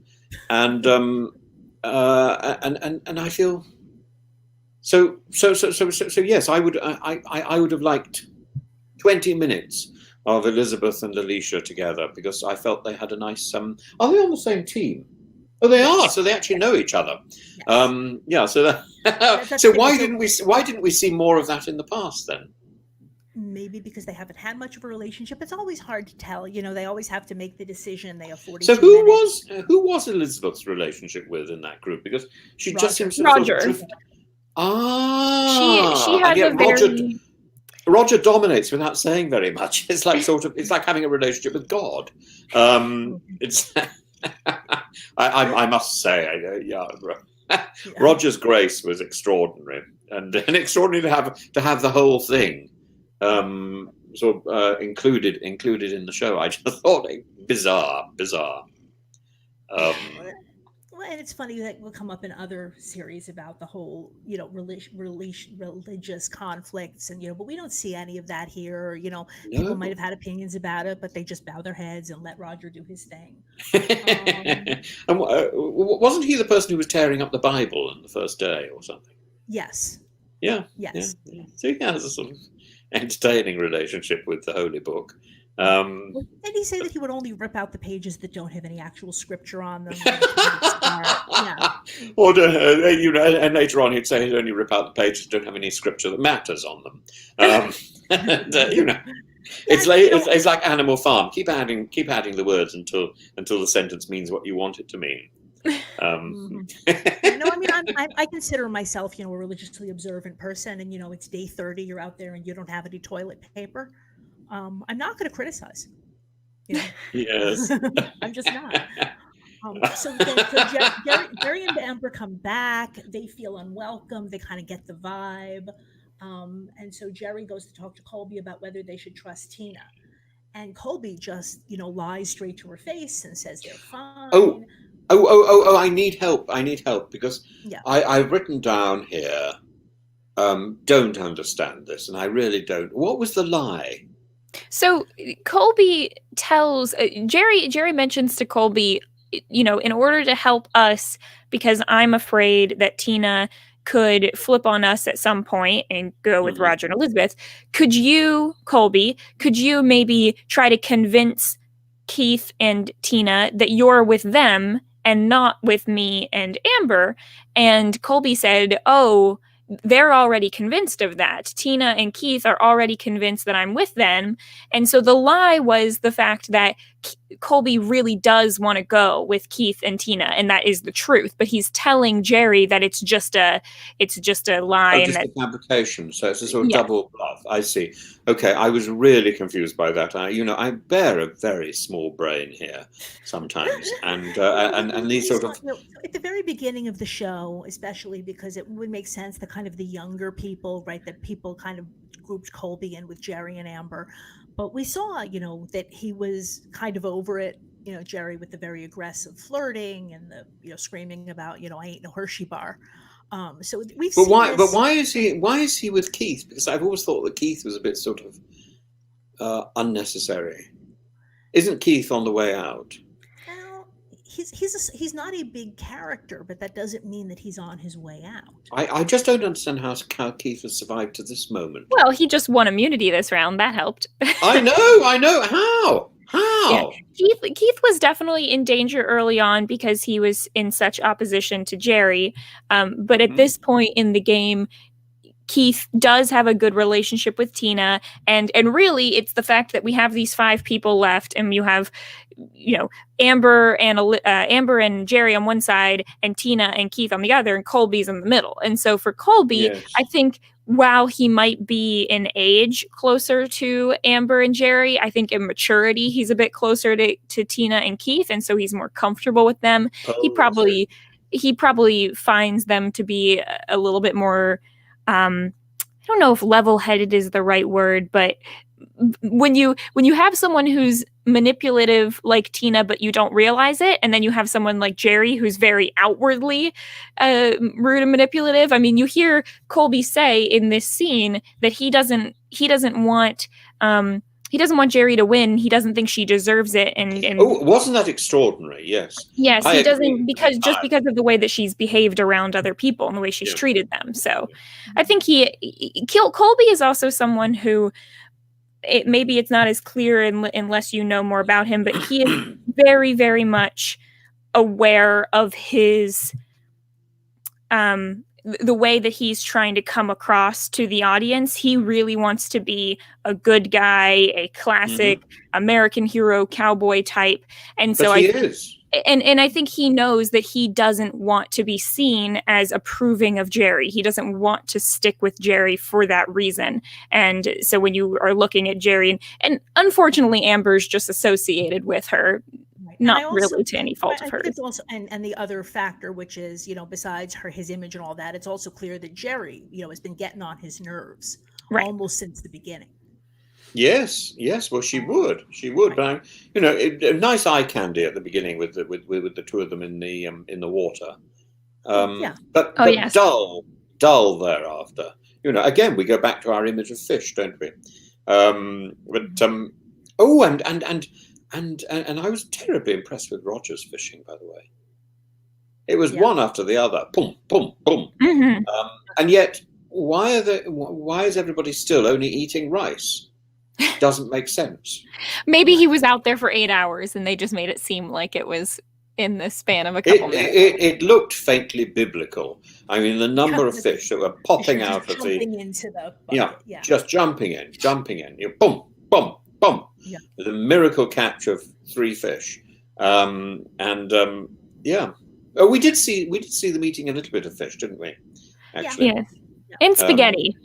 and I feel so yes, I would have liked 20 minutes of Elizabeth and Alicia together, because I felt they had a nice are they on the same team? Oh, they are. So they actually know each other. Yes. So why didn't we see more of that in the past then? Maybe because they haven't had much of a relationship. It's always hard to tell. They always have to make the decision. They have 42 So who was Elizabeth's relationship with in that group? Because she just seems to Roger. She has a very... Roger dominates without saying very much. It's like having a relationship with God. It's I must say, Roger's grace was extraordinary, and extraordinary to have the whole thing included in the show. I just thought bizarre. Well, and it's funny that will come up in other series about the whole, religious conflicts, and but we don't see any of that here. People might have had opinions about it, but they just bow their heads and let Roger do his thing. And wasn't he the person who was tearing up the Bible on the first day or something? Yes. Yeah. Yes. Yeah. So he has a sort of entertaining relationship with the Holy Book. Did he say that he would only rip out the pages that don't have any actual scripture on them? Yeah. Or and later on he'd say he'd only rip out the pages that don't have any scripture that matters on them. It's like Animal Farm. Keep adding the words until the sentence means what you want it to mean. I consider myself, a religiously observant person, and it's day 30. You're out there and you don't have any toilet paper. I'm not going to criticize. Yes, I'm just not. So Jerry and Amber come back. They feel unwelcome. They kind of get the vibe. And so Jerry goes to talk to Colby about whether they should trust Tina. And Colby just, lies straight to her face and says they're fine. Oh, I need help because I've written down here, don't understand this, and I really don't. What was the lie? So Colby tells Jerry mentions to Colby, in order to help us, because I'm afraid that Tina could flip on us at some point and go with Roger and Elizabeth. Could you maybe try to convince Keith and Tina that you're with them and not with me and Amber? And Colby said, oh, they're already convinced of that. Tina and Keith are already convinced that I'm with them. And so the lie was the fact that Colby really does want to go with Keith and Tina, and that is the truth. But he's telling Jerry that it's just a lie. Just a fabrication. So it's a sort of double bluff. I see. Okay, I was really confused by that. I bear a very small brain here sometimes, and these sort of at the very beginning of the show, especially because it would make sense that kind of the younger people, right? That people kind of grouped Colby in with Jerry and Amber. But we saw, that he was kind of over it, Jerry with the very aggressive flirting and the, screaming about, I ain't no Hershey bar. So we've seen this. But why is he with Keith? Because I've always thought that Keith was a bit sort of unnecessary. Isn't Keith on the way out? Well, he's not a big character, but that doesn't mean that he's on his way out. I just don't understand how Keith has survived to this moment. Well, he just won immunity this round. That helped. I know. How? Yeah. Keith was definitely in danger early on because he was in such opposition to Jerry. But at this point in the game, Keith does have a good relationship with Tina, and really it's the fact that we have these 5 people left, and you have Amber and Jerry on one side and Tina and Keith on the other, and Colby's in the middle. And so for Colby, I think while he might be in age closer to Amber and Jerry, I think in maturity he's a bit closer to Tina and Keith, and so he's more comfortable with them. He probably finds them to be a little bit more I don't know if level-headed is the right word, but when you have someone who's manipulative like Tina, but you don't realize it, and then you have someone like Jerry who's very outwardly rude and manipulative. I mean, you hear Colby say in this scene that he doesn't want Jerry to win. He doesn't think she deserves it. And wasn't that extraordinary? Yes. Yes, he doesn't because of the way that she's behaved around other people and the way she's treated them. So I think Colby is also someone who maybe it's not as clear unless you know more about him, but he is very, very much aware of his the way that he's trying to come across to the audience. He really wants to be a good guy, a classic American hero cowboy type. And so he is. And I think he knows that he doesn't want to be seen as approving of Jerry. He doesn't want to stick with Jerry for that reason. And so when you are looking at Jerry, and unfortunately Amber's just associated with her. not really to any fault of I hers. think it's also, and the other factor, which is, besides his image and all that, it's also clear that Jerry, has been getting on his nerves almost since the beginning. Yes. Well, she would, but a nice eye candy at the beginning with the two of them in the water. But yes. dull thereafter. Again, we go back to our image of fish, don't we? And I was terribly impressed with Roger's fishing, by the way. It was one after the other, boom, boom, boom. Mm-hmm. And yet, why is everybody still only eating rice? Doesn't make sense. Maybe he was out there for 8 hours and they just made it seem like it was in the span of a couple minutes. It looked faintly biblical. I mean, the number of fish that were popping out of into the bucket. Just jumping in. Boom, boom, boom. Yeah. The miracle catch of 3 fish. Oh, we did see them eating a little bit of fish, didn't we? Actually, yes, and spaghetti.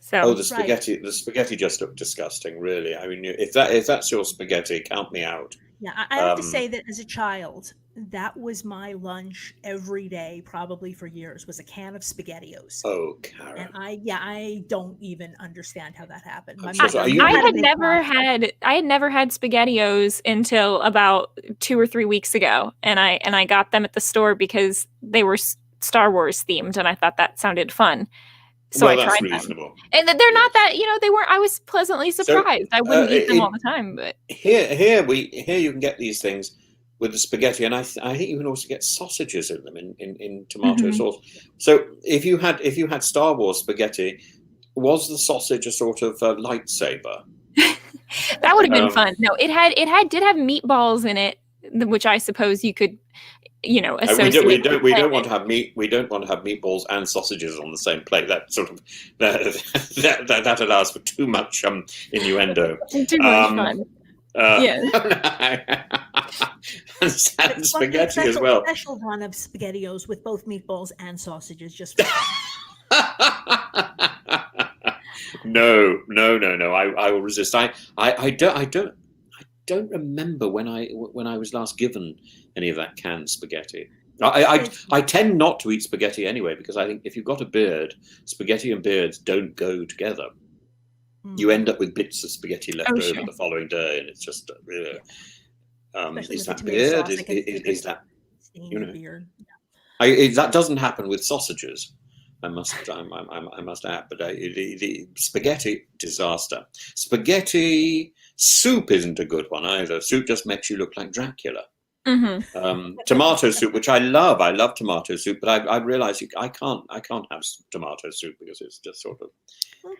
The spaghetti just looked disgusting, really. I mean, if that's your spaghetti, count me out. Yeah, I have to say that as a child, that was my lunch every day, probably for years, was a can of SpaghettiOs. Oh, Karen. And I don't even understand how that happened. I had never had SpaghettiOs until about 2 or 3 weeks ago, and I got them at the store because they were Star Wars themed, and I thought that sounded fun. So I tried reasonable. them. And they're not that, they weren't, I was pleasantly surprised. I wouldn't eat them all the time, but here you can get these things with the spaghetti, and I think you can also get sausages in them in tomato sauce. So if you had Star Wars spaghetti, was the sausage a sort of lightsaber? That would have been fun. No, did have meatballs in it, which I suppose you could associate. We don't want to have meat. We don't want to have meatballs and sausages on the same plate. That sort of that allows for too much innuendo. Too much fun. And spaghetti as well. A special run of SpaghettiOs with both meatballs and sausages, just. No. I will resist. I don't remember when I was last given any of that canned spaghetti. I tend not to eat spaghetti anyway, because I think if you've got a beard, spaghetti and beards don't go together. You end up with bits of spaghetti left over the following day, and it's just is that beard? Is that beard? That doesn't happen with sausages. I must add, but the spaghetti disaster. Spaghetti soup isn't a good one either. Soup just makes you look like Dracula. Tomato soup, which I love tomato soup, but I've realised I can't have tomato soup because it's just sort of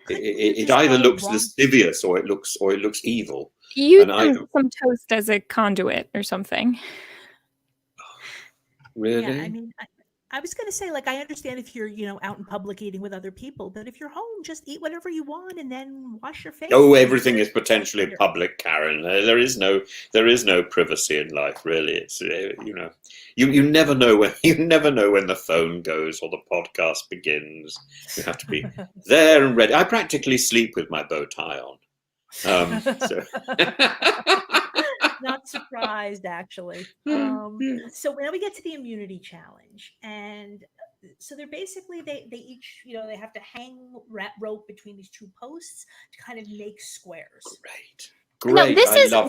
it either looks lascivious or it looks evil. You use some toast as a conduit or something. Really? Yeah, I mean, I was going to say, I understand if you're, out in public eating with other people, but if you're home, just eat whatever you want and then wash your face. Oh, everything is potentially public, Karen. There is no privacy in life, really. It's you never know when the phone goes or the podcast begins. You have to be there and ready. I practically sleep with my bow tie on. Not surprised, actually. So now we get to the immunity challenge, and so they're basically they each they have to hang rope between these 2 posts to kind of make squares. Great. No, this is a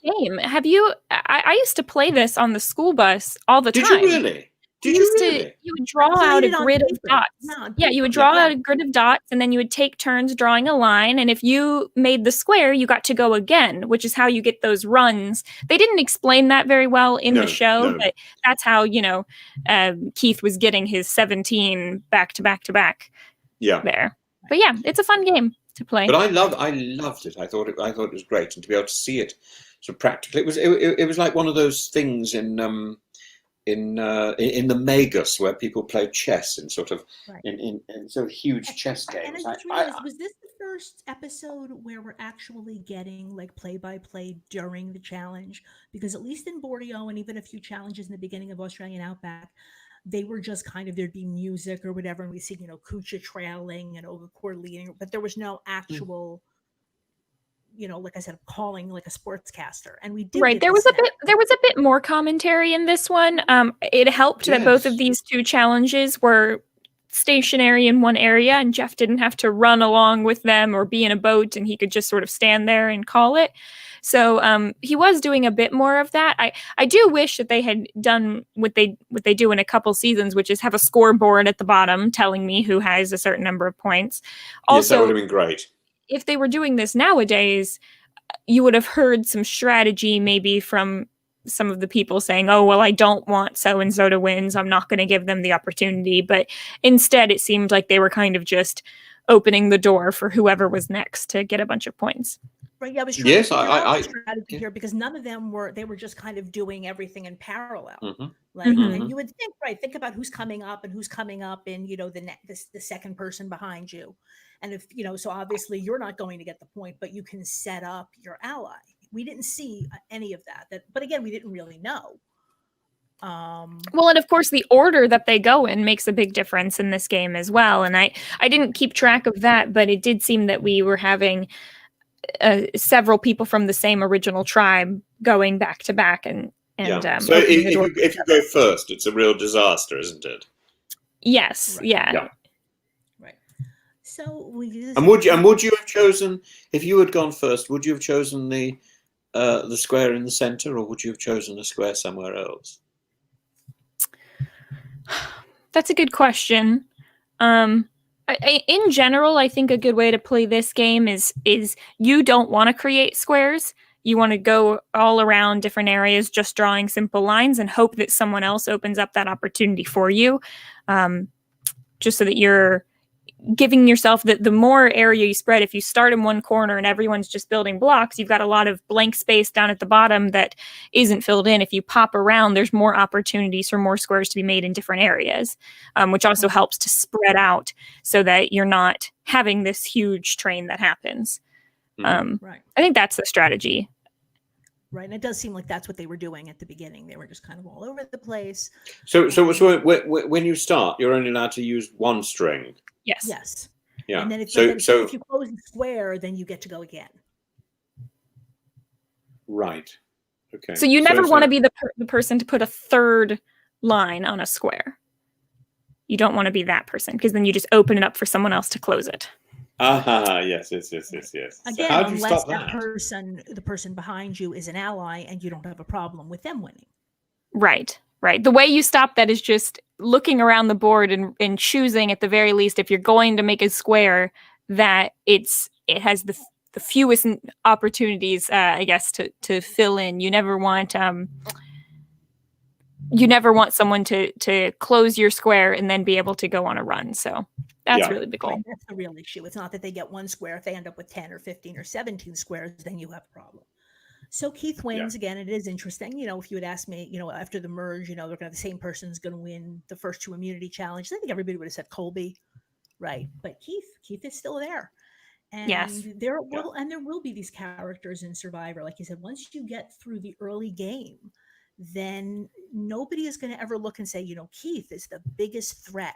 game. Have you? I used to play this on the school bus all the time. Did you really? You would draw out a grid of dots. You would draw out a grid of dots, and then you would take turns drawing a line. And if you made the square, you got to go again, which is how you get those runs. They didn't explain that very well in the show, but that's how Keith was getting his 17 back to back to back. Yeah, there. But yeah, it's a fun game to play. But I loved it. I thought it was great, and to be able to see it so practically, it was like one of those things in the Magus where people play chess in sort of in sort of huge chess games. And I just realized, was this the first episode where we're actually getting play-by-play during the challenge? Because at least in Borneo and even a few challenges in the beginning of Australian Outback, they were just kind of, there'd be music or whatever, and we see Kucha trailing and Overcore leading, but there was no actual like I said, calling like a sportscaster, and we did Right. get There this was a now. bit more commentary in this one. It helped that both of Yes. these two challenges were stationary in one area, and Jeff didn't have to run along with them or be in a boat, and he could just sort of stand there and call it. So he was doing a bit more of that. I do wish that they had done what they do in a couple seasons, which is have a scoreboard at the bottom telling me who has a certain number of points. Yes, that would Also, have been great. if they were doing this nowadays, you would have heard some strategy maybe from some of the people saying, oh, well, I don't want so-and-so to win, so I'm not going to give them the opportunity. But instead, it seemed like they were kind of just opening the door for whoever was next to get a bunch of points. Right. Yeah, I was trying Yes, to figure out I the strategy here, because none of them were just kind of doing everything in parallel. Mhm. Like, Mhm. and you would think about who's coming up and the second person behind you. And if, so obviously you're not going to get the point, but you can set up your ally. We didn't see any of that, but again, we didn't really know. Well, and of course, the order that they go in makes a big difference in this game as well. And I didn't keep track of that, but it did seem that we were having several people from the same original tribe going back to back, and so if you go first, it's a real disaster, isn't it? Yes. Right. Yeah. Right. So we And would you have chosen, if you had gone first, would you have chosen the square in the center, or would you have chosen a square somewhere else? That's a good question. In general, I think a good way to play this game is you don't want to create squares. You want to go all around different areas, just drawing simple lines, and hope that someone else opens up that opportunity for you, just so that you're giving yourself the more area you spread. If you start in one corner and everyone's just building blocks, you've got a lot of blank space down at the bottom that isn't filled in. If you pop around, there's more opportunities for more squares to be made in different areas, which also helps to spread out so that you're not having this huge train that happens. Right. I think that's the strategy. Right. And it does seem like that's what they were doing at the beginning. They were just kind of all over the place. So when you start, you're only allowed to use one string. Yes. Yes. Yeah. And then if so you close the square, then you get to go again. Right. Okay. So you never want to be the person to put a third line on a square. You don't want to be that person, because then you just open it up for someone else to close it. Yes. Again, So how do you unless stop that? the person behind you is an ally and you don't have a problem with them winning. Right. The way you stop that is just looking around the board and choosing, at the very least, if you're going to make a square, that it has the fewest opportunities, I guess, to fill in. You never want someone to close your square and then be able to go on a run. So that's really the goal. Right, that's the real issue. It's not that they get one square. If they end up with 10 or 15 or 17 squares, then you have a problem. So Keith wins again. It is interesting. If you had asked me, after the merge, they're going to the same person's going to win the first two immunity challenges, I think everybody would have said Colby, right? But Keith is still there, and there will be these characters in Survivor, like you said. Once you get through the early game, then nobody is going to ever look and say, Keith is the biggest threat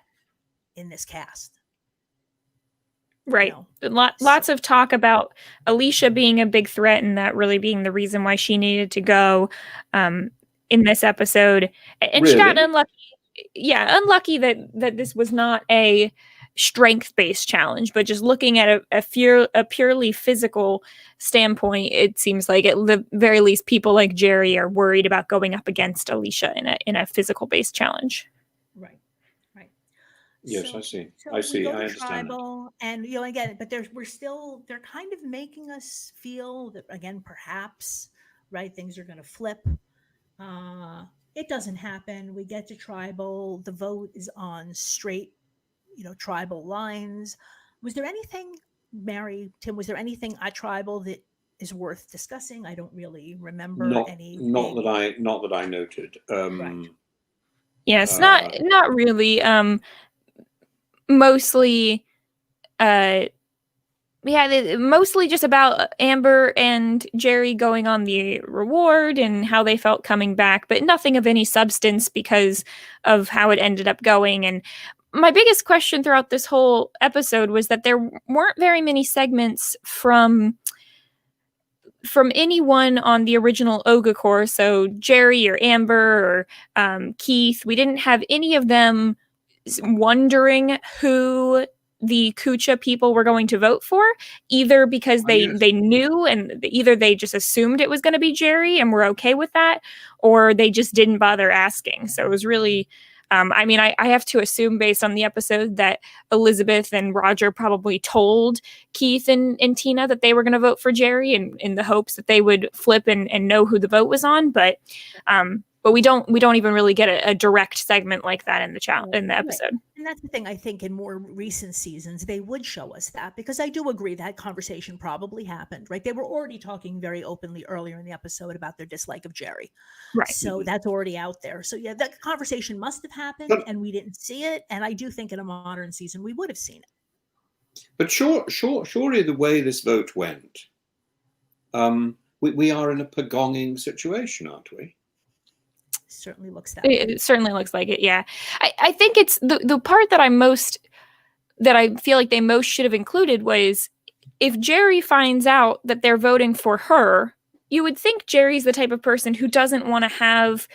in this cast. Right. Lots of talk about Alicia being a big threat, and that really being the reason why she needed to go in this episode. And really? She got unlucky. Yeah, unlucky that this was not a strength-based challenge, but just looking at a purely physical standpoint, it seems like at the very least people like Jerry are worried about going up against Alicia in a physical-based challenge. Right. Yes, I see. I understand tribal, that. And again, but they're kind of making us feel that again, perhaps, right, things are going to flip. It doesn't happen. We get to tribal. The vote is on straight, tribal lines. Was there anything, Mary, Tim? Was there anything at tribal that is worth discussing? I don't really remember any. Not that I noted. Right. Yes, not really. Mostly mostly just about Amber and Jerry going on the reward and how they felt coming back, but nothing of any substance because of how it ended up going. And my biggest question throughout this whole episode was that there weren't very many segments from from anyone on the original Oga Corps, so Jerry or Amber or Keith, we didn't have any of them wondering who the Kucha people were going to vote for, either because they knew and either they just assumed it was going to be Jerry and were okay with that, or they just didn't bother asking. So it was really, I have to assume based on the episode that Elizabeth and Roger probably told Keith and Tina that they were going to vote for Jerry in the hopes that they would flip and know who the vote was on. But we don't even really get a direct segment like that in the episode. And that's the thing, I think in more recent seasons, they would show us that, because I do agree that conversation probably happened, right? They were already talking very openly earlier in the episode about their dislike of Jerry. Right. So that's already out there. So yeah, that conversation must have happened and we didn't see it. And I do think in a modern season, we would have seen it. But surely the way this vote went, we are in a pagonging situation, aren't we? Certainly looks that way. It certainly looks like it. Yeah. I think it's the part that I feel like they most should have included was if Jerry finds out that they're voting for her, you would think Jerry's the type of person who doesn't want to have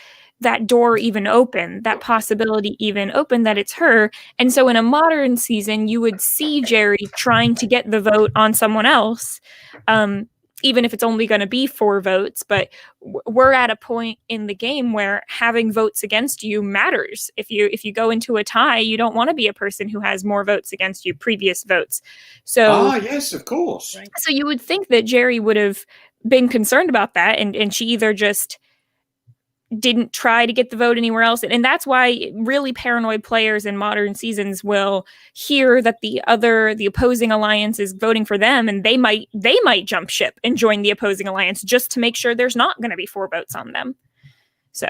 that door even open, that possibility even open, that it's her. And so in a modern season, you would see Jerry trying to get the vote on someone else, even if it's only going to be 4 votes. But we're at a point in the game where having votes against you matters. If you go into a tie, you don't want to be a person who has more votes against you, previous votes. So yes, of course. So you would think that Jerry would have been concerned about that, and she either just didn't try to get the vote anywhere else. And that's why really paranoid players in modern seasons will hear that the opposing alliance is voting for them, and they might jump ship and join the opposing alliance just to make sure there's not going to be 4 votes on them. So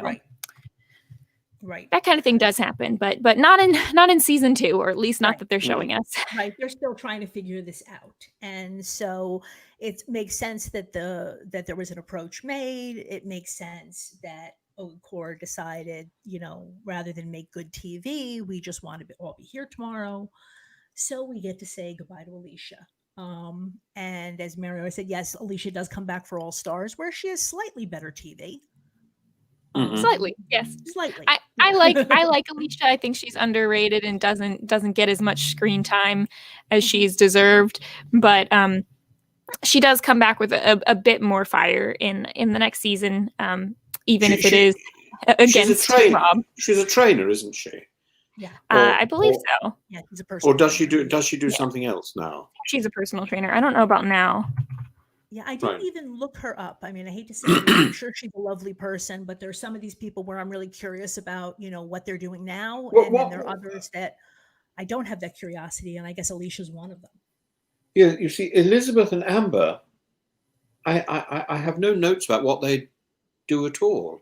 right, that kind of thing does happen, but not in season 2, or at least not that they're showing us. Right, they're still trying to figure this out, and so it makes sense that there was an approach made. It makes sense that Core decided, rather than make good TV, we just want to all be here tomorrow. So we get to say goodbye to Alicia. And as Mary always said, yes, Alicia does come back for All Stars, where she has slightly better TV. Slightly, yes. Slightly. I like Alicia. I think she's underrated and doesn't get as much screen time as she's deserved. But she does come back with a bit more fire in the next season. Even if it is against Rob. She's a trainer, isn't she? Yeah, I believe so. Yeah, she's a personal. Or does she do something else now? She's a personal trainer. I don't know about now. Yeah, I didn't even look her up. I mean, I hate to say it, I'm sure she's a lovely person, but there's some of these people where I'm really curious about, what they're doing now, and then there are others that I don't have that curiosity, and I guess Alicia's one of them. Yeah, you see, Elizabeth and Amber, I have no notes about what they do at all.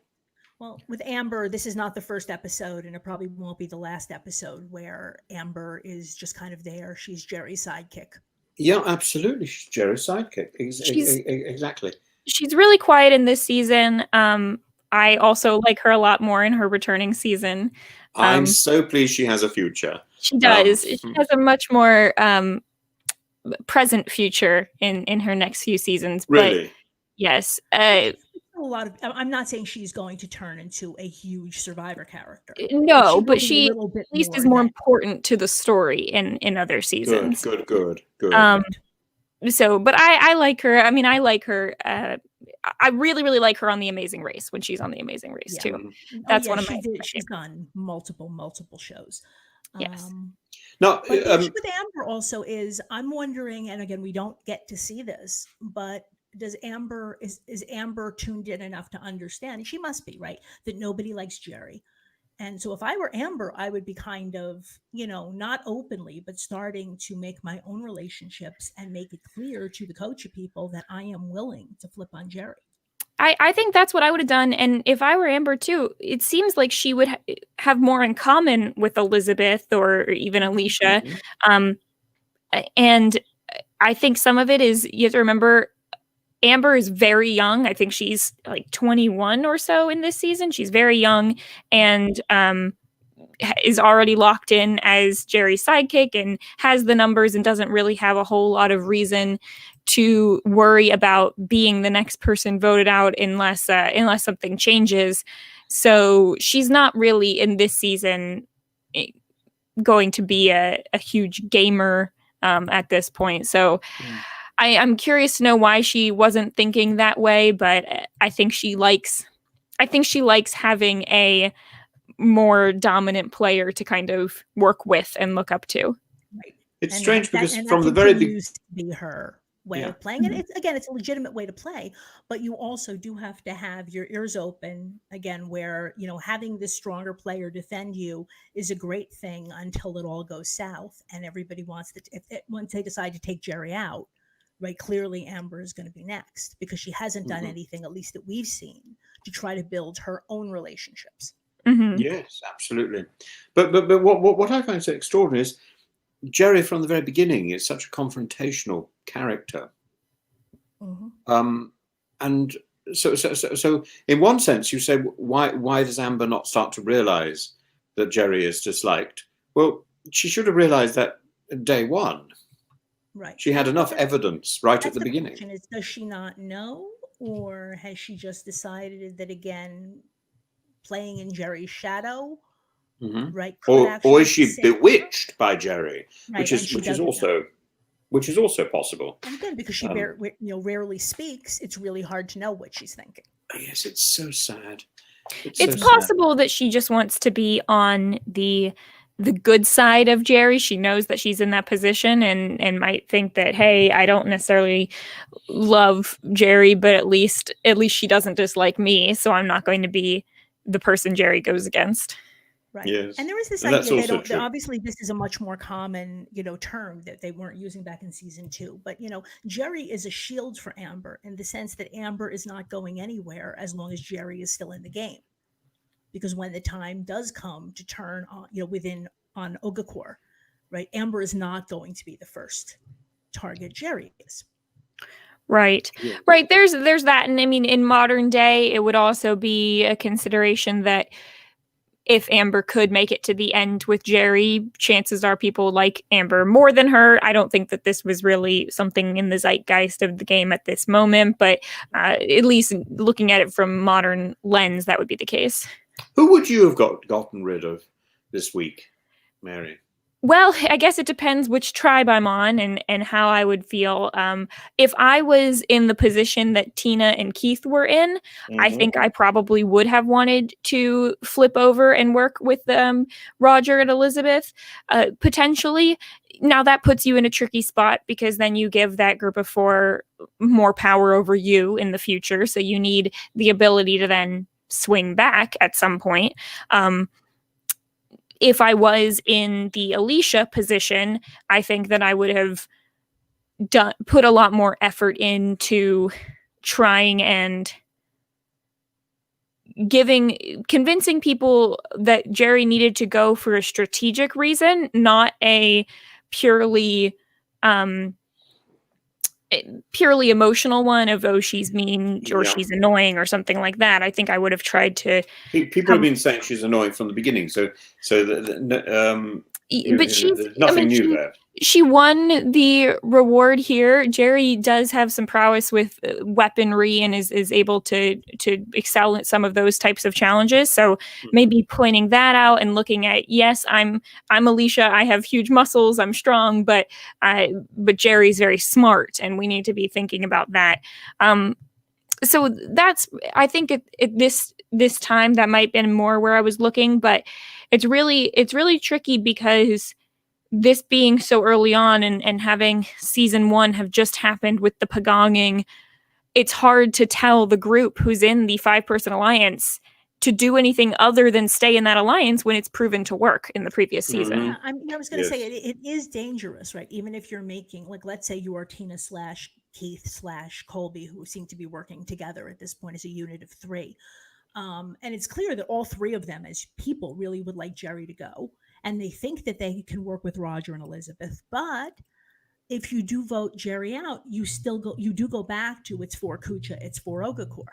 Well, with Amber, this is not the first episode, and it probably won't be the last episode where Amber is just kind of there. She's Jerry's sidekick. Yeah, absolutely. She's Jerry's sidekick. Exactly. She's really quiet in this season. I also like her a lot more in her returning season. I'm so pleased she has a future. She does. She has a much more present future in her next few seasons. Really? But yes. I'm not saying she's going to turn into a huge Survivor character. No, but she at least is more important to the story in other seasons. Good. So, but I like her. I mean, I like her. I really, really like her on The Amazing Race, when she's on The Amazing Race too. That's one of my favorites. She's done multiple shows. Yes. Now, the issue with Amber also is, I'm wondering, and again, we don't get to see this, but is Amber tuned in enough to understand? She must be, right? That nobody likes Jerry. And so if I were Amber, I would be kind of, not openly, but starting to make my own relationships and make it clear to the Kocha people that I am willing to flip on Jerry. I think that's what I would have done. And if I were Amber too, it seems like she would have more in common with Elizabeth or even Alicia. And I think some of it is, you have to remember, Amber is very young. I think she's like 21 or so in this season. She's very young. And is already locked in as Jerry's sidekick and has the numbers and doesn't really have a whole lot of reason to worry about being the next person voted out unless something changes. So she's not really in this season going to be a huge gamer at this point. So I'm curious to know why she wasn't thinking that way, but I think she likes having a more dominant player to kind of work with and look up to. Right. It's And strange that- because and from that the very beginning, continues to be her way of playing. And it's a legitimate way to play, but you also do have to have your ears open again, where, having this stronger player defend you is a great thing until it all goes south and everybody wants to, once they decide to take Jerry out, right? Clearly Amber is going to be next because she hasn't done anything, at least that we've seen, to try to build her own relationships. Yes, absolutely. But what I find so extraordinary is Jerry from the very beginning is such a confrontational character. And so in one sense you say, why does Amber not start to realize that Jerry is disliked? Well, she should have realized that day one. Right. She had enough evidence right at the beginning. Question is, does she not know, or has she just decided that, again, playing in Jerry's shadow, right? Or is she bewitched by Jerry, right, which is also possible. And again, because she rarely speaks, it's really hard to know what she's thinking. Yes, it's so sad. It's possible that she just wants to be on the good side of Jerry. She knows that she's in that position and might think that, hey, I don't necessarily love Jerry, but at least she doesn't dislike me, so I'm not going to be the person Jerry goes against. Right. Yes. And there is this idea obviously this is a much more common, term that they weren't using back in season 2. But, Jerry is a shield for Amber in the sense that Amber is not going anywhere as long as Jerry is still in the game. Because when the time does come to turn on, on Ogakor, right, Amber is not going to be the first target. Jerry is. Right. Yeah. Right. There's that. And I mean, in modern day, it would also be a consideration that if Amber could make it to the end with Jerry, chances are people like Amber more than her. I don't think that this was really something in the zeitgeist of the game at this moment, but at least looking at it from modern lens, that would be the case. Who would you have gotten rid of this week, Mary? Well, I guess it depends which tribe I'm on and how I would feel. If I was in the position that Tina and Keith were in, I think I probably would have wanted to flip over and work with Roger and Elizabeth, potentially. Now that puts you in a tricky spot because then you give that group of 4 more power over you in the future. So you need the ability to then swing back at some point. If I was in the Alicia position, I think that I would have put a lot more effort into trying and convincing people that Jerry needed to go for a strategic reason, not a purely emotional one of, oh, she's mean or she's annoying or something like that. I think I would have tried to. People have been saying she's annoying from the beginning, but there's nothing new there. She won the reward here. Jerry does have some prowess with weaponry and is able to excel at some of those types of challenges. So maybe pointing that out and looking at, yes, I'm Alicia. I have huge muscles. I'm strong, but Jerry's very smart, and we need to be thinking about that. So that's, I think at this time that might have been more where I was looking, but it's really tricky because this being so early on and having season 1 have just happened with the pagonging, it's hard to tell the group who's in the 5-person alliance to do anything other than stay in that alliance when it's proven to work in the previous season. Yeah, I was going to say it is dangerous, right? Even if you're making, like, let's say you are Tina / Keith / Colby, who seem to be working together at this point as a unit of 3. And it's clear that all 3 of them as people really would like Jerry to go. And they think that they can work with Roger and Elizabeth. But if you do vote Jerry out, you do go back to it's for Kucha, it's for Ogakor.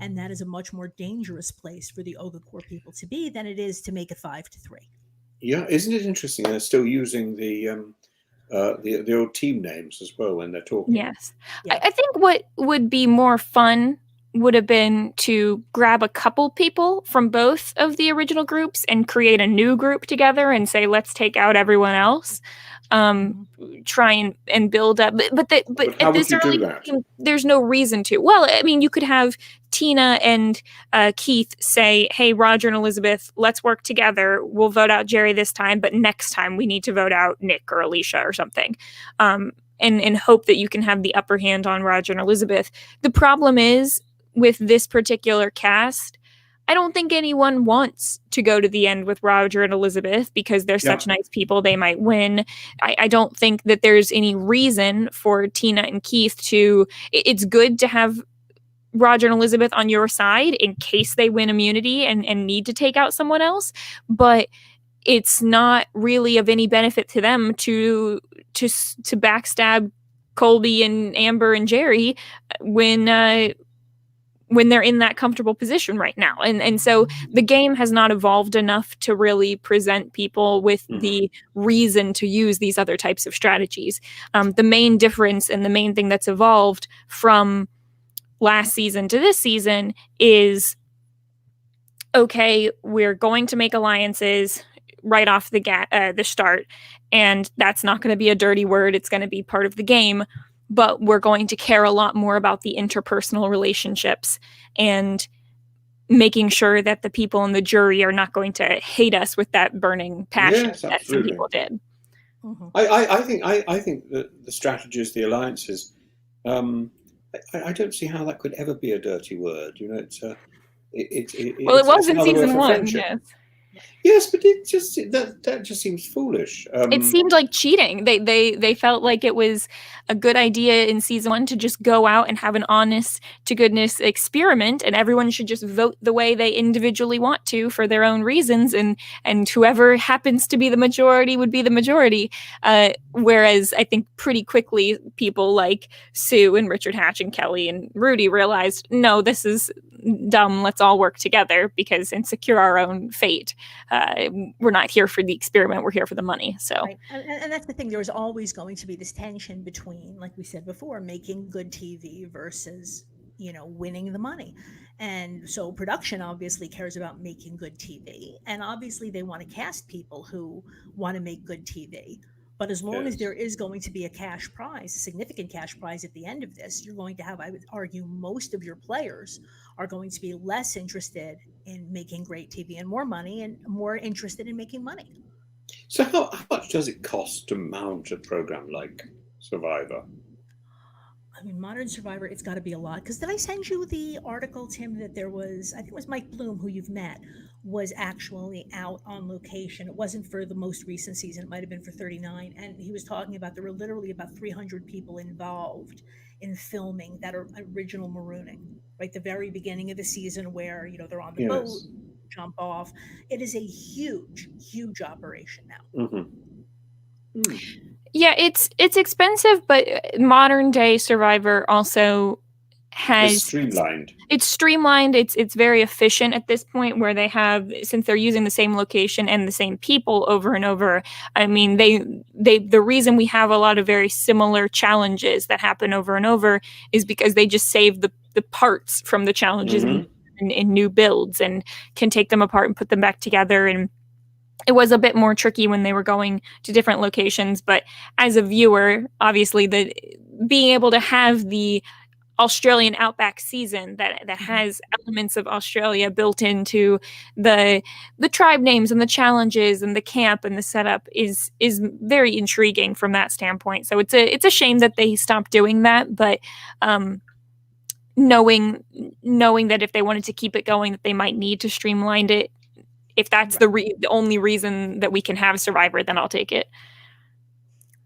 and that is a much more dangerous place for the Ogacore people to be than it is to make it 5-3. Yeah, isn't it interesting? They're still using the old team names as well when they're talking. Yes. Yeah. I think what would be more fun would have been to grab a couple people from both of the original groups and create a new group together and say, let's take out everyone else. Try and build up. But how at would this you do early that? game, there's no reason to. Well, I mean, you could have Tina and Keith say, hey, Roger and Elizabeth, let's work together. We'll vote out Jerry this time, but next time we need to vote out Nick or Alicia or something. And hope that you can have the upper hand on Roger and Elizabeth. The problem is, with this particular cast, I don't think anyone wants to go to the end with Roger and Elizabeth because they're such nice people. They might win. I don't think that there's any reason for Tina and Keith to... It's good to have Roger and Elizabeth on your side in case they win immunity and need to take out someone else. But it's not really of any benefit to them to backstab Colby and Amber and Jerry when they're in that comfortable position right now. And so the game has not evolved enough to really present people with the reason to use these other types of strategies. The main difference and the main thing that's evolved from last season to this season is, okay, we're going to make alliances right off the start, and that's not going to be a dirty word. It's going to be part of the game. But we're going to care a lot more about the interpersonal relationships and making sure that the people in the jury are not going to hate us with that burning passion that some people did. I think that the strategies, the alliances, I don't see how that could ever be a dirty word. You know, it was in season 1. Yes. Yes, but that just seems foolish. It seemed like cheating. They felt like it was a good idea in season 1 to just go out and have an honest to goodness experiment, and everyone should just vote the way they individually want to for their own reasons, and whoever happens to be the majority would be the majority. Whereas I think pretty quickly people like Sue and Richard Hatch and Kelly and Rudy realized, no, this is dumb. Let's all work together and secure our own fate. We're not here for the experiment. We're here for the money. So, right. And that's the thing. There was always going to be this tension between, like we said before, making good TV versus, winning the money. And so production obviously cares about making good TV. And obviously they want to cast people who want to make good TV. But as long as there is going to be a cash prize, a significant cash prize at the end of this, you're going to have, I would argue, most of your players are going to be less interested in making great TV and more money, and more interested in making money. So how much does it cost to mount a program like Survivor? I mean, Modern Survivor, it's got to be a lot. Because did I send you the article, Tim, that there was, I think it was Mike Bloom, who you've met, was actually out on location. It wasn't for the most recent season. It might have been for 39. And he was talking about there were literally about 300 people involved in filming that original marooning, right? The very beginning of the season where, they're on the boat, jump off. It is a huge, huge operation now. Yeah, it's expensive, but modern day Survivor also has streamlined. It's streamlined. It's very efficient at this point, where they have, since they're using the same location and the same people over and over. I mean, the reason we have a lot of very similar challenges that happen over and over is because they just save the parts from the challenges in new builds and can take them apart and put them back together. And it was a bit more tricky when they were going to different locations, but as a viewer, obviously being able to have the Australian Outback season that has elements of Australia built into the tribe names and the challenges and the camp and the setup is very intriguing from that standpoint. So it's a shame that they stopped doing that, but knowing that if they wanted to keep it going, that they might need to streamline it. If that's the only reason that we can have Survivor, then I'll take it.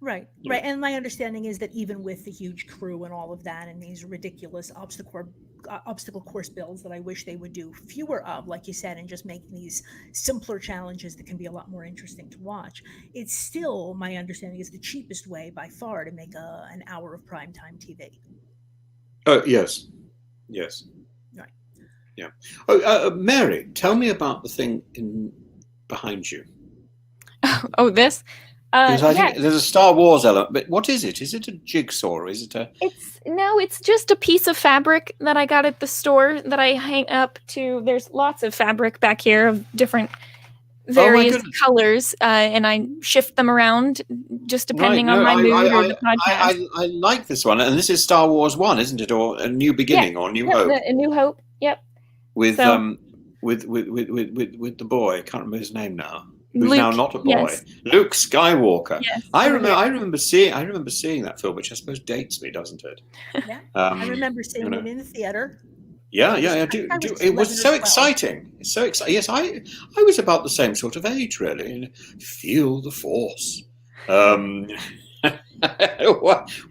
Right. And my understanding is that even with the huge crew and all of that and these ridiculous obstacle course builds that I wish they would do fewer of, like you said, and just making these simpler challenges that can be a lot more interesting to watch, it's still, my understanding is, the cheapest way by far to make an hour of primetime TV. Yes. Right. Yeah. Oh, Mary, tell me about the thing behind you. Oh, this. Because I Yeah, think there's a Star Wars element, but what is it? Is it a jigsaw? Or is it a? it's just a piece of fabric that I got at the store that I hang up to. There's lots of fabric back here of different various colors, and I shift them around just depending on my mood or the podcast. I like this one, and this is Star Wars 1, isn't it, or A New Beginning, or New Hope? A New Hope. Yep. With the boy, I can't remember his name now. Who's Luke, now not a boy, yes. Luke Skywalker. Yes, I remember seeing that film, which I suppose dates me, doesn't it? Yeah, I remember seeing it in the theater. Yeah, I do. It was so exciting. It's so exciting. Yes, I was about the same sort of age, really. Feel the force.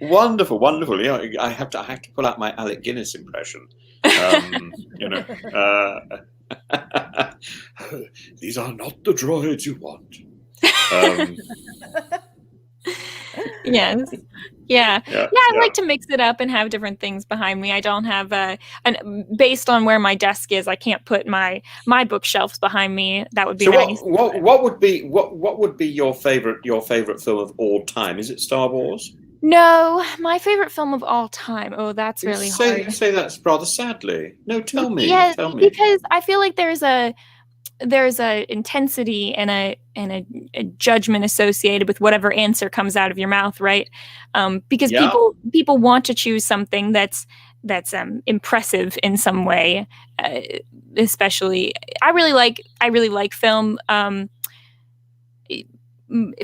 Wonderful, wonderful. Yeah, I have to pull out my Alec Guinness impression. These are not the droids you want. Yeah. I like to mix it up and have different things behind me. I don't have and based on where my desk is, I can't put my bookshelves behind me. That would be nice. What would be your favorite film of all time? Is it Star Wars? No, my favorite film of all time. Oh, that's really hard. Say that's rather sadly. No, tell me. Yeah, tell me. Because I feel like there's a intensity and a judgment associated with whatever answer comes out of your mouth, right? Because people want to choose something that's impressive in some way. Especially, I really like film.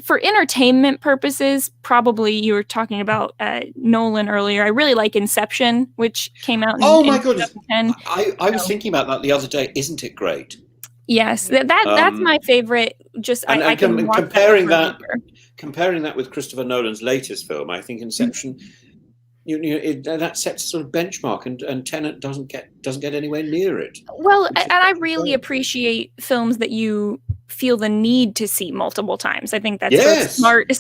For entertainment purposes, probably you were talking about Nolan earlier. I really like Inception, which came out in my goodness. 2010. I was thinking about that the other day. Isn't it great? Yes, that's my favorite. Just I can watch comparing that with Christopher Nolan's latest film, I think Inception, that sets a sort of benchmark, and Tenet doesn't get anywhere near it. Well, and I really appreciate films that you feel the need to see multiple times. I think that's smart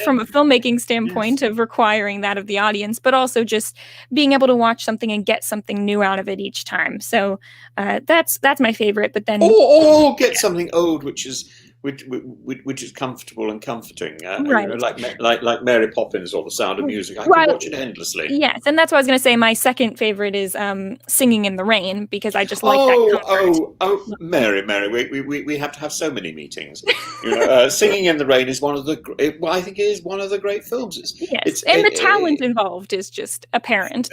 from a filmmaking standpoint of requiring that of the audience, but also just being able to watch something and get something new out of it each time. So that's my favorite. But then or get something old, which is comfortable and comforting, right? Like Mary Poppins or The Sound of Music. I can watch it endlessly. Yes, and that's what I was going to say. My second favorite is Singing in the Rain, because I just like that comfort. Mary, we have to have so many meetings. Singing in the Rain is one of the. I think it is one of the great films. The talent involved is just apparent.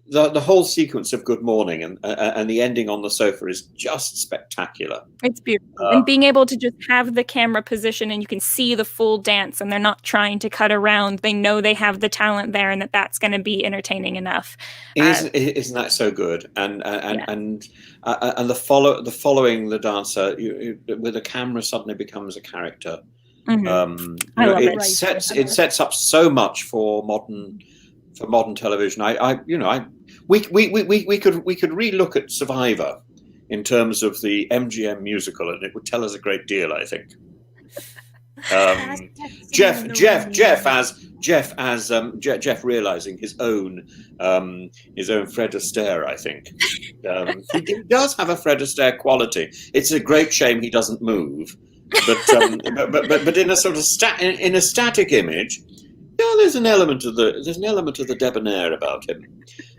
The whole sequence of Good Morning and the ending on the sofa is just spectacular. It's beautiful. And being able to just have the camera position and you can see the full dance and they're not trying to cut around. They know they have the talent there and that's going to be entertaining enough. Isn't that so good? And the following the dancer where the camera suddenly becomes a character. Mm-hmm. It sets up so much for modern television. We could relook at Survivor in terms of the MGM musical, and it would tell us a great deal, I think. Jeff realizing his own Fred Astaire, I think. He does have a Fred Astaire quality. It's a great shame he doesn't move, but in a sort of in a static image. Yeah, there's an element of the debonair about him.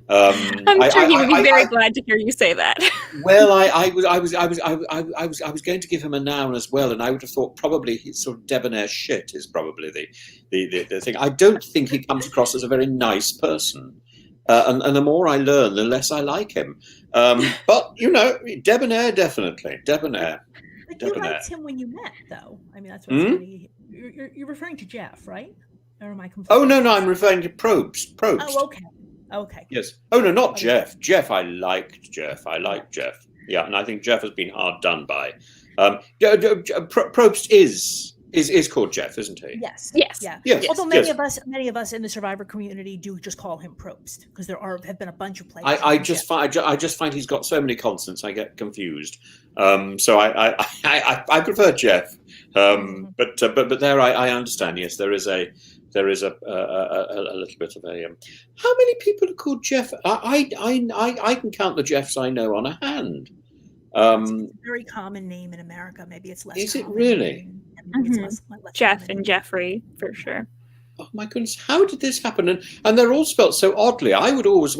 I'm sure he would be very glad to hear you say that. Well, I was going to give him a noun as well, and I would have thought probably his sort of debonair shit is probably the thing. I don't think he comes across as a very nice person, and the more I learn, the less I like him. But debonair, definitely debonair. But you liked him when you met, though. I mean, that's what you're referring to Jeff, right? Or am I confused? Oh no, I'm referring to Probst. Oh, okay. Yes. Oh no, not Jeff. Jeff, I liked Jeff. Yeah, and I think Jeff has been hard done by. Probst is called Jeff, isn't he? Yes. Yes. Although many of us in the Survivor community do just call him Probst because have been a bunch of players. I just find he's got so many consonants I get confused. So I prefer Jeff. But there I understand. Yes, there is a there is a little bit of a. How many people are called Jeff? I can count the Jeffs I know on a hand. It's a very common name in America. Maybe it's less. Is it common really? It's less Jeff common. and Jeffrey, for sure. Oh my goodness! How did this happen? And they're all spelled so oddly. I would always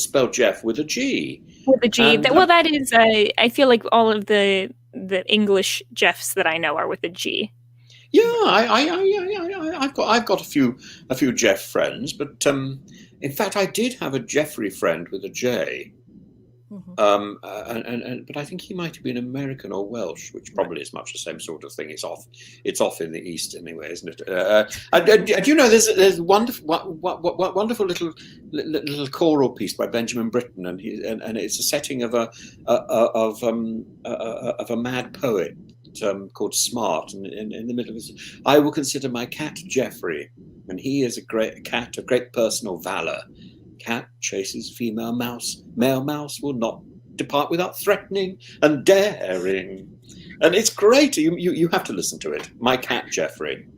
spell Jeff with a G. With a G. And, Well, that is. I feel like all of the English Jeffs that I know are with a G. Yeah, I've got a few Jeff friends, but in fact, I did have a Jeffrey friend with a J. But I think he might have been American or Welsh, which probably is much the same sort of thing. It's off in the East anyway, isn't it? Do you know there's a wonderful little choral piece by Benjamin Britten, and it's a setting of a mad poet called Smart, and in the middle of it, I will consider my cat Jeffrey, and he is a great cat of great personal valor. Cat chases female mouse. Male mouse will not depart without threatening and daring. And it's great. You have to listen to it. My cat Jeffrey.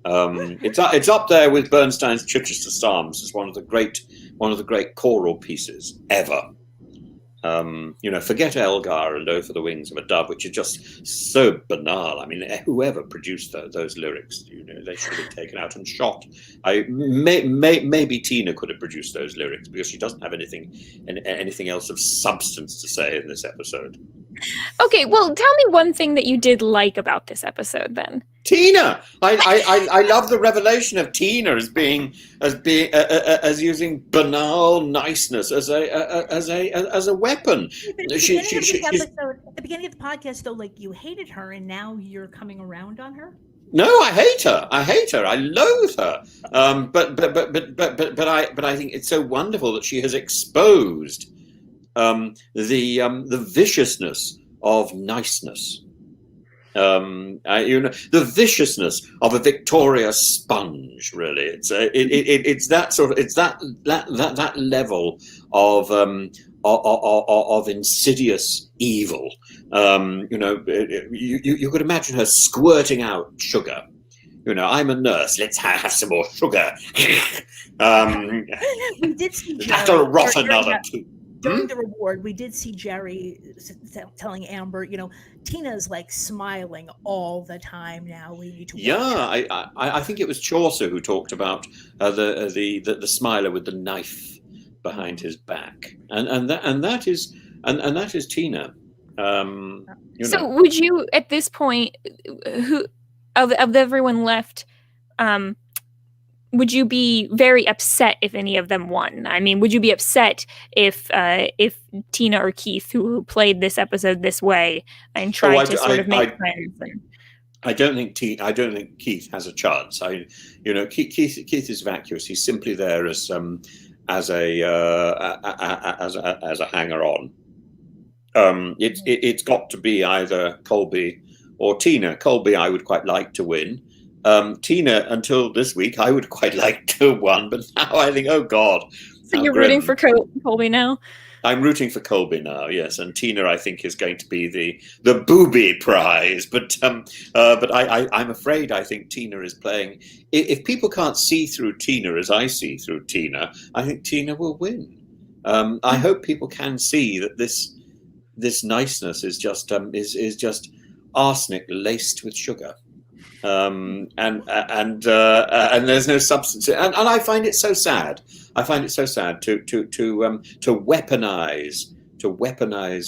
It's up there with Bernstein's Chichester Psalms as one of the great choral pieces ever. Forget Elgar and Oh for the Wings of a Dove, which are just so banal. I mean, whoever produced those lyrics, they should have been taken out and shot. Maybe Tina could have produced those lyrics, because she doesn't have anything else of substance to say in this episode. Okay, well, tell me one thing that you did like about this episode, then. Tina, I love the revelation of Tina as using banal niceness as a weapon. At the beginning of the podcast, though, like, you hated her, and now you're coming around on her. No, I hate her. I loathe her. But I think it's so wonderful that she has exposed the viciousness of niceness. The viciousness of a Victoria Sponge. Really, it's that level of insidious evil. You could imagine her squirting out sugar. I'm a nurse. Let's have some more sugar. We did see that'll rot another too. During the reward, we did see Jerry telling Amber, Tina's like smiling all the time now. We need to. Yeah, I think it was Chaucer who talked about the smiler with the knife behind his back, and that is Tina. So, would you at this point, who of everyone left, would you be very upset if any of them won? I mean, would you be upset if Tina or Keith, who played this episode this way and tried to sort of make friends? I don't think Keith has a chance. Keith is vacuous. He's simply there as a hanger-on. It's got to be either Colby or Tina. Colby, I would quite like to win. Tina, until this week, I would quite like to have won, but now I think, oh God. So you're rooting for Colby now? I'm rooting for Colby now, yes, and Tina, I think, is going to be the booby prize. But I'm afraid I think Tina is playing. If people can't see through Tina as I see through Tina, I think Tina will win. I hope people can see that this niceness is just arsenic laced with sugar. And there's no substance, and I find it so sad. I find it so sad to weaponize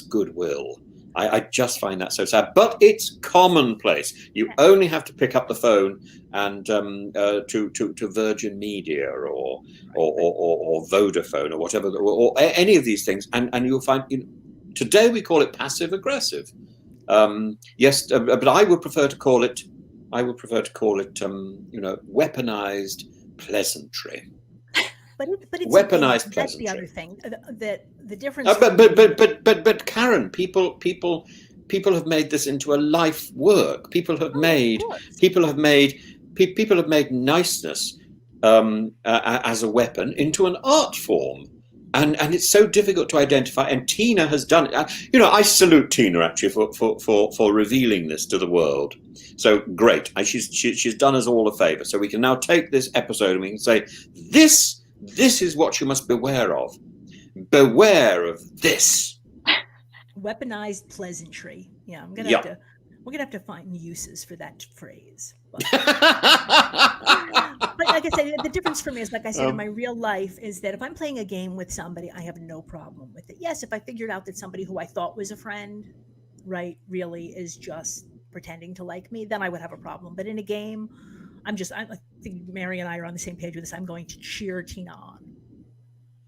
goodwill. I just find that so sad. But it's commonplace. You only have to pick up the phone and to Virgin Media or Vodafone or whatever, or any of these things, and you'll find. Today we call it passive aggressive. Yes, but I would prefer to call it. Weaponized pleasantry. But it's weaponized pleasantry. That's the other thing. The difference. But Karen, people have made this into a life work. People have made niceness as a weapon into an art form. And it's so difficult to identify. And Tina has done it. I salute Tina actually for revealing this to the world. So great. She's done us all a favor. So we can now take this episode and we can say, this is what you must beware of. Beware of this. Weaponized pleasantry. Yeah, we're gonna have to find uses for that phrase. But like I said, the difference for me is, like I said, in my real life, is that if I'm playing a game with somebody, I have no problem with it. Yes, if I figured out that somebody who I thought was a friend, right, really is just pretending to like me, then I would have a problem. But in a game, I think Mary and I are on the same page with this. I'm going to cheer Tina on.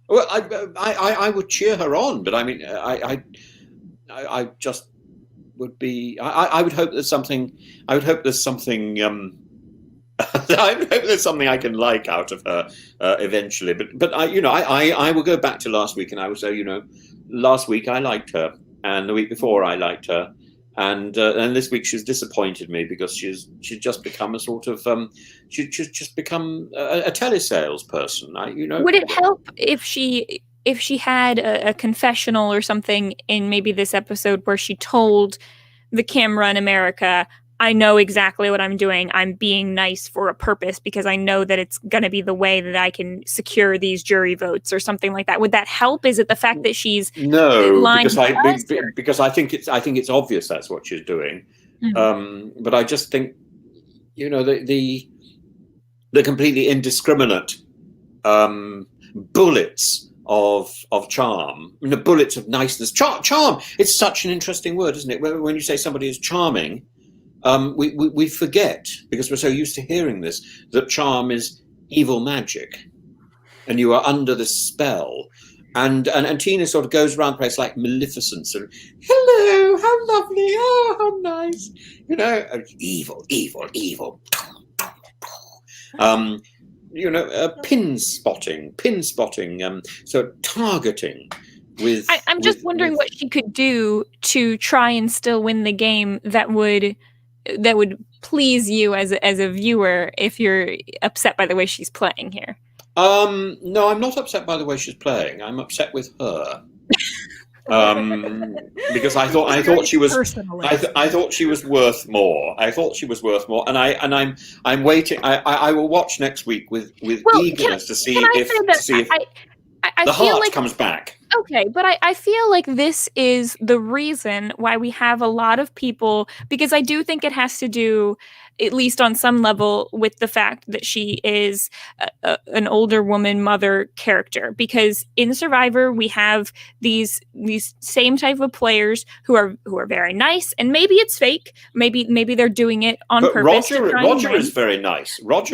Well, I would cheer her on, but I mean, I just would be. I would hope there's something. I would hope there's something. I would hope there's something I can like out of her eventually. But I will go back to last week, and I will say, last week I liked her, and the week before I liked her, and this week she's disappointed me because she's just become a sort of she's just become a telesales person. Would it help if she had a confessional or something in maybe this episode where she told the camera in America, I know exactly what I'm doing. I'm being nice for a purpose because I know that it's going to be the way that I can secure these jury votes or something like that. Would that help? Is it the fact that she's lying because I think it's obvious that's what she's doing. Mm-hmm. But I just think, the completely indiscriminate bullets of charm, the bullets of niceness. Charm. It's such an interesting word, isn't it? When you say somebody is charming. We forget, because we're so used to hearing this, that charm is evil magic, and you are under this spell. And Tina sort of goes around the place like Maleficent, sort of, hello, how lovely, oh, how nice, evil. Pin spotting, so targeting. I'm just wondering what she could do to try and still win the game that would please you as a viewer if you're upset by the way she's playing here. No, I'm not upset by the way she's playing. I'm upset with her. Because I thought she was I thought she was worth more. And I'm waiting. I will watch next week with eagerness to see if the heart comes back. Okay, but I feel like this is the reason why we have a lot of people, because I do think it has to do, at least on some level, with the fact that she is an older woman mother character. Because in Survivor, we have these same type of players who are very nice, and maybe it's fake, maybe they're doing it on purpose. Roger is very nice. But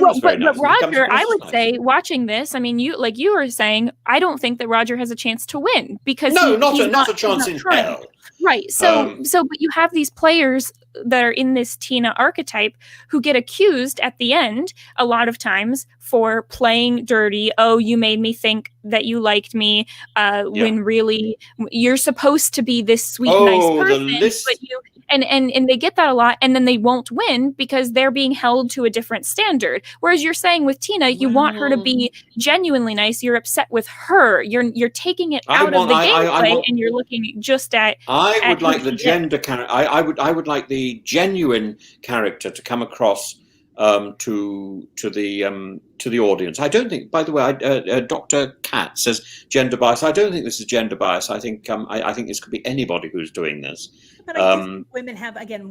Roger, I would say, watching this, I mean, you were saying, I don't think that Roger has a chance to win because not a chance in hell. Right. So but you have these players that are in this Tina archetype who get accused at the end a lot of times for playing dirty. Oh, you made me think that you liked me when really you're supposed to be this sweet, nice person. But you and they get that a lot, and then they won't win because they're being held to a different standard. Whereas you're saying with Tina, you want her to be genuinely nice. You're upset with her. You're taking it out of the gameplay, and you're looking just at. I would like the gender character. I would like the genuine character to come across to the audience. I don't think, by the way, Dr. Kat says gender bias. I don't think this is gender bias. I think this could be anybody who's doing this. But I think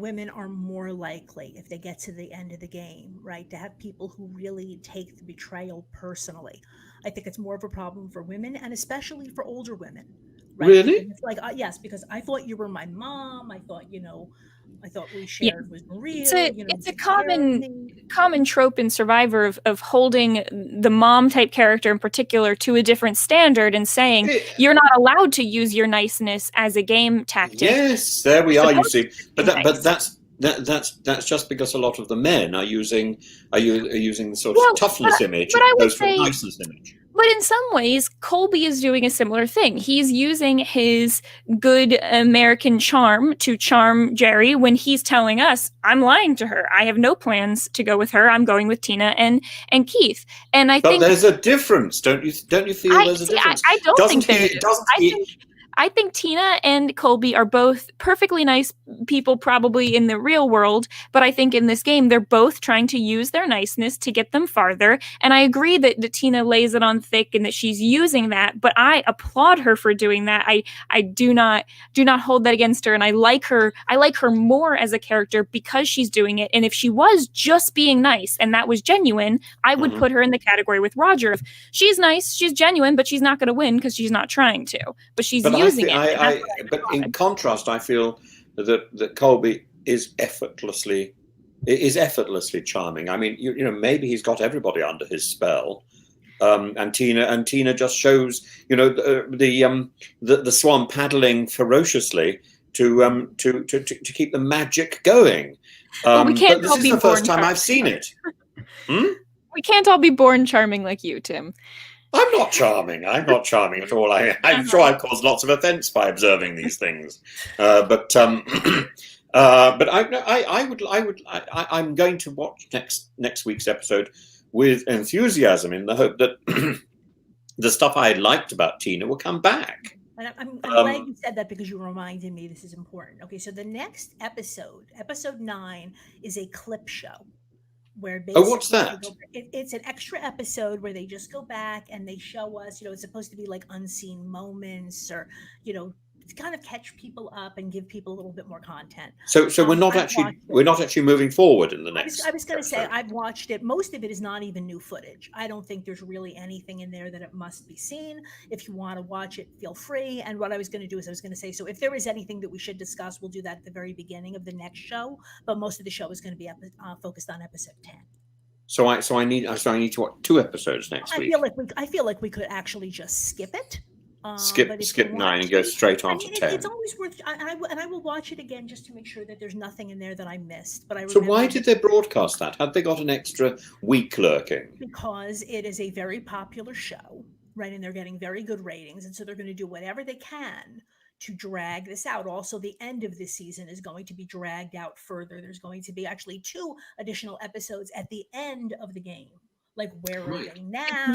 women are more likely, if they get to the end of the game, right, to have people who really take the betrayal personally. I think it's more of a problem for women, and especially for older women. Right? Really? It's like, yes, because I thought you were my mom. I thought we shared was real. It's a common trope in Survivor of holding the mom type character in particular to a different standard and saying you're not allowed to use your niceness as a game tactic. Yes, there we are. You see, but that's just because a lot of the men are using the sort of toughness image, but I would say niceness image. But in some ways, Colby is doing a similar thing. He's using his good American charm to charm Jerry when he's telling us, I'm lying to her. I have no plans to go with her. I'm going with Tina and Keith. And I think there's a difference, don't you feel there's a difference? I don't think there is. I think Tina and Colby are both perfectly nice people, probably in the real world, but I think in this game they're both trying to use their niceness to get them farther. And I agree that Tina lays it on thick and that she's using that, but I applaud her for doing that. I do not hold that against her, and I like her more as a character because she's doing it. And if she was just being nice and that was genuine, I would put her in the category with Roger. If she's nice, she's genuine, but she's not going to win because she's not trying to. But she's using it. But in contrast, I feel that Colby is effortlessly charming. I mean, you know, maybe he's got everybody under his spell, and Tina just shows, you know, the swan paddling ferociously to keep the magic going. We can't but this is the first time I've seen it. We can't all be born charming like you, Tim. I'm not charming. I'm not charming at all. I'm sure I've caused lots of offence by observing these things. But I'm going to watch next week's episode with enthusiasm, in the hope that the stuff I liked about Tina will come back. And I'm glad you said that, because you reminded me this is important. Okay, so the next episode 9, is a clip show. Where what's that? It's an extra episode where they just go back and they show us, you know, it's supposed to be like unseen moments, or, you know, to kind of catch people up and give people a little bit more content. So we're not actually moving forward in the next. I was going to say, I've watched it. Most of it is not even new footage. I don't think there's really anything in there that it must be seen. If you want to watch it, feel free. And what I was going to do is I was going to say, so if there is anything that we should discuss, we'll do that at the very beginning of the next show. But most of the show is going to be focused on episode 10. So I need to watch 2 episodes next week. I feel like we could actually just skip it. Skip 9 and go straight on to 10. It's always worth, and I will watch it again just to make sure that there's nothing in there that I missed. But so why did they broadcast that? Had they got an extra week lurking? Because it is a very popular show, right? And they're getting very good ratings, and so they're going to do whatever they can to drag this out. Also, the end of this season is going to be dragged out further. There's going to be actually 2 additional episodes at the end of the game. Like, where are they now?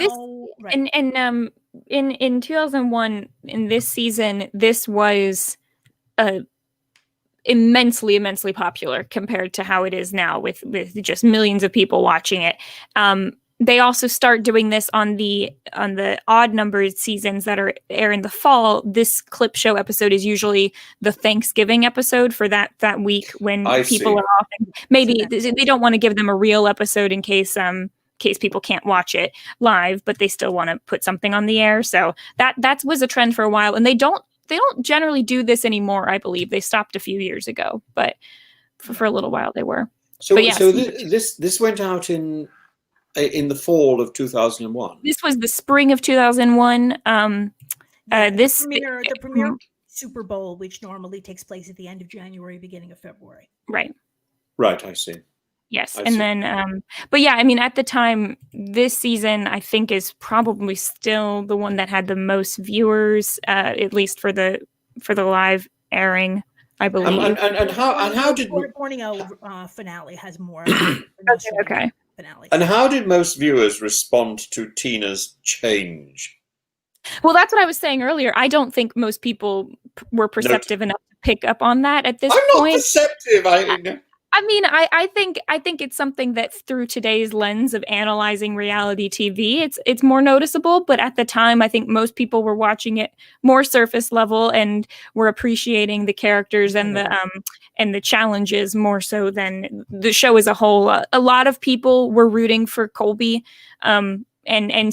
In 2001, in this season, this was immensely popular compared to how it is now, with just millions of people watching it. They also start doing this on the odd numbered seasons that are air in the fall. This clip show episode is usually the Thanksgiving episode for that week when people are off. And maybe they don't want to give them a real episode in case people can't watch it live, but they still want to put something on the air. So that was a trend for a while, and they don't generally do this anymore. I believe they stopped a few years ago, but for a little while they were. So this went out in the fall of 2001. This was the spring of 2001. The premiere Super Bowl, which normally takes place at the end of January, beginning of February. Right, I see. Yes. And then, but yeah, I mean, at the time, this season, I think, is probably still the one that had the most viewers, at least for the live airing, I believe. And how did Borneo finale has more? Okay. Finale. And how did most viewers respond to Tina's change? Well, that's what I was saying earlier. I don't think most people were perceptive enough to pick up on that at this point. I'm not perceptive. I mean, I think it's something that through today's lens of analyzing reality TV, it's more noticeable. But at the time, I think most people were watching it more surface level and were appreciating the characters and the challenges more so than the show as a whole. A lot of people were rooting for Colby, and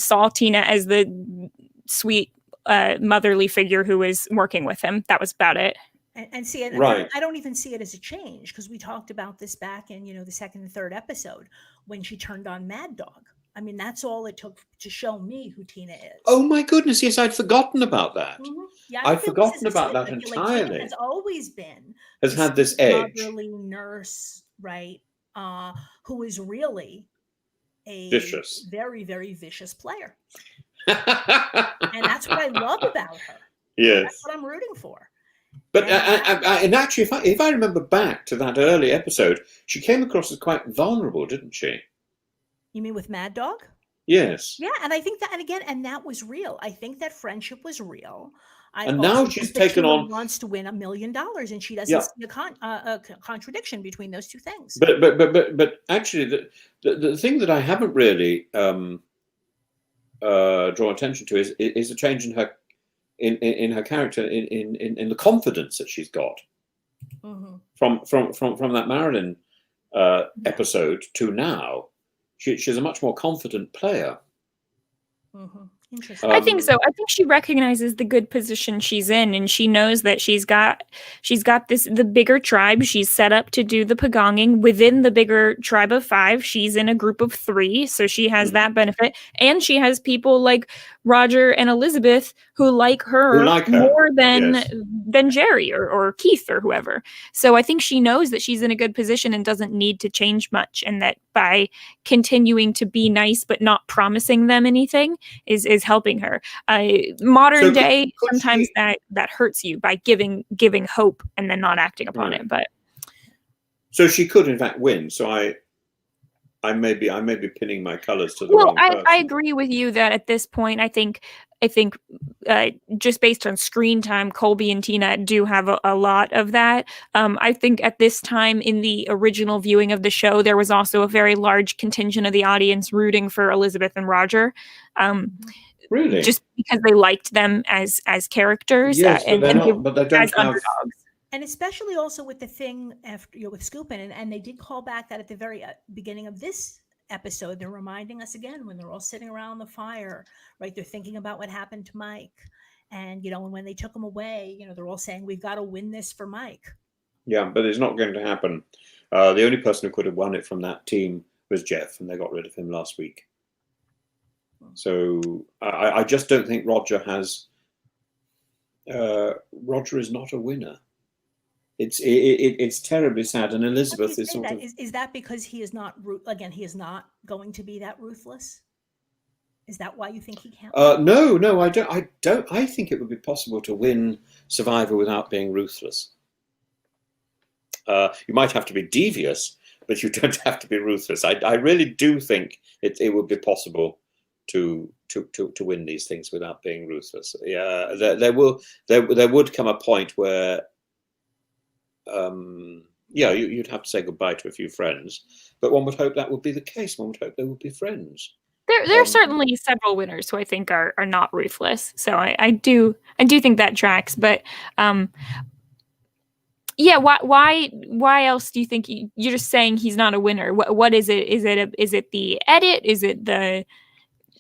saw Tina as the sweet motherly figure who was working with him. That was about it. And see it, right. I don't even see it as a change, because we talked about this back in, the 2nd and 3rd episode when she turned on Mad Dog. I mean, that's all it took to show me who Tina is. Oh my goodness, yes, I'd forgotten about that. Mm-hmm. Yeah, I'd forgotten about that entirely. Tina has always been had this edge, motherly nurse, right? Who is really a very, very vicious player, and that's what I love about her. Yes, that's what I'm rooting for. But and actually, if I remember back to that early episode, she came across as quite vulnerable, didn't she? You mean with Mad Dog? Yes. Yeah, and I think that, and that was real. I think that friendship was real. And now she's taken on. Wants to win $1 million, and she doesn't Yeah. see a contradiction between those two things. But actually, the thing that I haven't really drawn attention to is a change in her her character, in the confidence that she's got from that Marilyn episode to now. She's a much more confident player. Interesting. I think so. I think she recognizes the good position she's in, and she knows that she's got the bigger tribe. She's set up to do the pagonging within the bigger tribe of 5. She's in a group of 3, so she has that benefit, and she has people like Roger and Elizabeth who like her more than Jerry or Keith or whoever. So I think she knows that she's in a good position and doesn't need to change much, and that by continuing to be nice but not promising them anything is helping her. Modern day, sometimes that hurts you by giving hope and then not acting upon it. But so she could in fact win. So I may be pinning my colors to the wrong person. I agree with you that at this point, I think just based on screen time, Colby and Tina do have a lot of that. I think at this time in the original viewing of the show, there was also a very large contingent of the audience rooting for Elizabeth and Roger. Really? Just because they liked them as characters. Yes, but they don't have underdogs. And especially also with the thing after with Scoopin', and they did call back that at the very beginning of this episode, they're reminding us again when they're all sitting around the fire, right? They're thinking about what happened to Mike, and and when they took him away, they're all saying we've got to win this for Mike. Yeah, but it's not going to happen. The only person who could have won it from that team was Jeff, and they got rid of him last week. So I just don't think Roger has. Roger is not a winner. It's terribly sad, and Elizabeth is sort of. Is that because he is not he is not going to be that ruthless? Is that why you think he can't? No, I don't. I think it would be possible to win Survivor without being ruthless. You might have to be devious, but you don't have to be ruthless. I really do think it would be possible to win these things without being ruthless. Yeah, there would come a point where. You'd have to say goodbye to a few friends, but one would hope that would be the case. One would hope they would be friends. There are certainly several winners who I think are not ruthless. So I do think that tracks. But why else do you think you're just saying he's not a winner? What is it? Is it the edit? Is it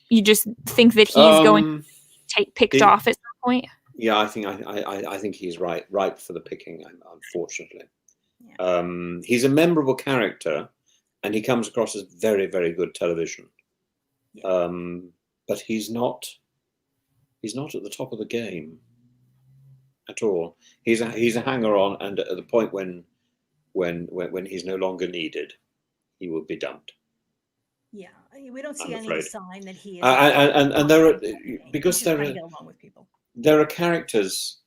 you just think that he's going to take picked off at some point? Yeah, I think he's ripe for the picking. Unfortunately, he's a memorable character, and he comes across as very, very good television. Yeah. But he's not at the top of the game at all. He's a hanger-on, and at the point when he's no longer needed, he will be dumped. Yeah, we don't see any sign that he is. And there are because there are. Get along with people. There are characters.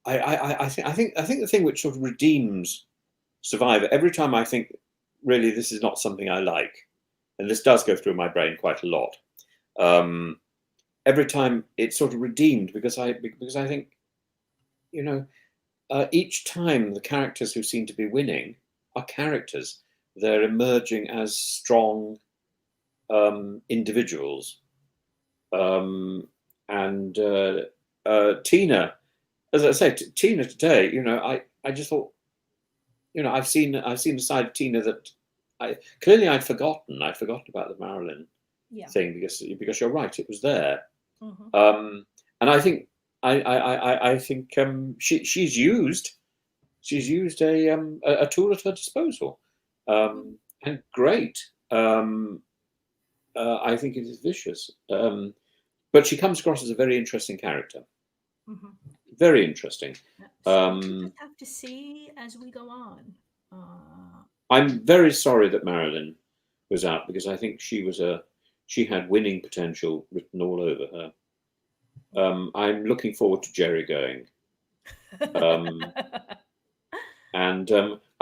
I think the thing which sort of redeems Survivor every time I think, really, this is not something I like, and this does go through my brain quite a lot. Every time it's sort of redeemed because I think, each time the characters who seem to be winning are characters. They're emerging as strong individuals. And Tina, as I say, Tina today, I just thought, I've seen a side of Tina that I'd forgotten. I'd forgotten about the Marilyn thing because you're right, it was there. Mm-hmm. And I think she's used a tool at her disposal, and great. I think it is vicious. But she comes across as a very interesting character. Mm-hmm. Very interesting. So we'll just have to see as we go on. I'm very sorry that Marilyn was out because I think she had winning potential written all over her. I'm looking forward to Jerry going. And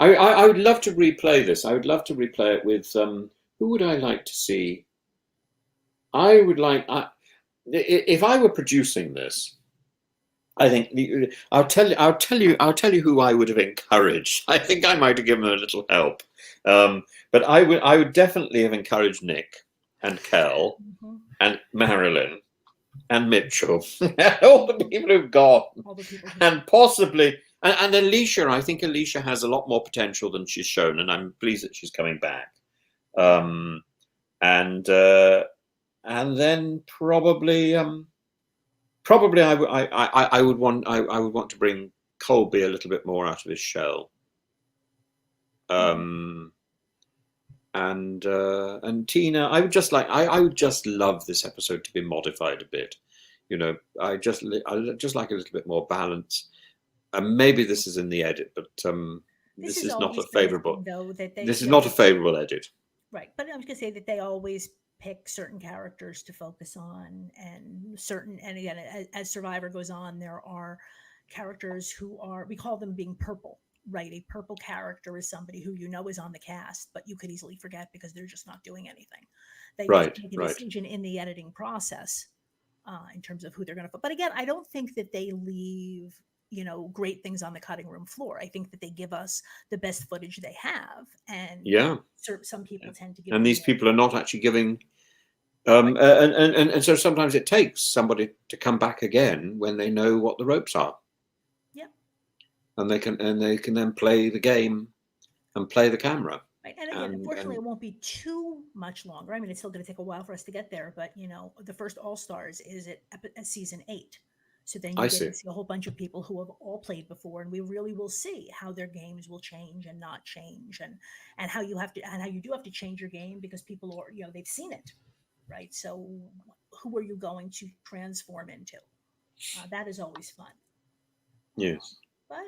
I would love to replay this. I would love to replay it with who would I like to see? I would like. If I were producing this, I think I'll tell you who I would have encouraged. I think I might have given them a little help, but I would definitely have encouraged Nick and Kel and Marilyn and Mitchell, all the people who've gone, and possibly and Alicia. I think Alicia has a lot more potential than she's shown, and I'm pleased that she's coming back. And then probably I would want to bring Colby a little bit more out of his shell. And Tina, I would just love this episode to be modified a bit. You know, I just like a little bit more balance. And maybe this is in the edit, but this is not a favorable. This is not a favorable edit. Right, but I was going to say that they always pick certain characters to focus on, and again, as Survivor goes on, there are characters who are, we call them being purple, right? A purple character is somebody who you know is on the cast, but you could easily forget because they're just not doing anything. They make a decision in the editing process in terms of who they're going to put. But again, I don't think that they leave, you know, great things on the cutting room floor. I think that they give us the best footage they have, and some people tend to give. And these people are not actually giving, and so sometimes it takes somebody to come back again when they know what the ropes are. Yeah. And they can then play the game and play the camera. Right. And again, unfortunately, it won't be too much longer. I mean, it's still going to take a while for us to get there, but you know, the first All Stars is at season 8. So then you get to see a whole bunch of people who have all played before, and we really will see how their games will change and not change, and how you do have to change your game because people are, you know, they've seen it, right? So who are you going to transform into? That is always fun. Yes. But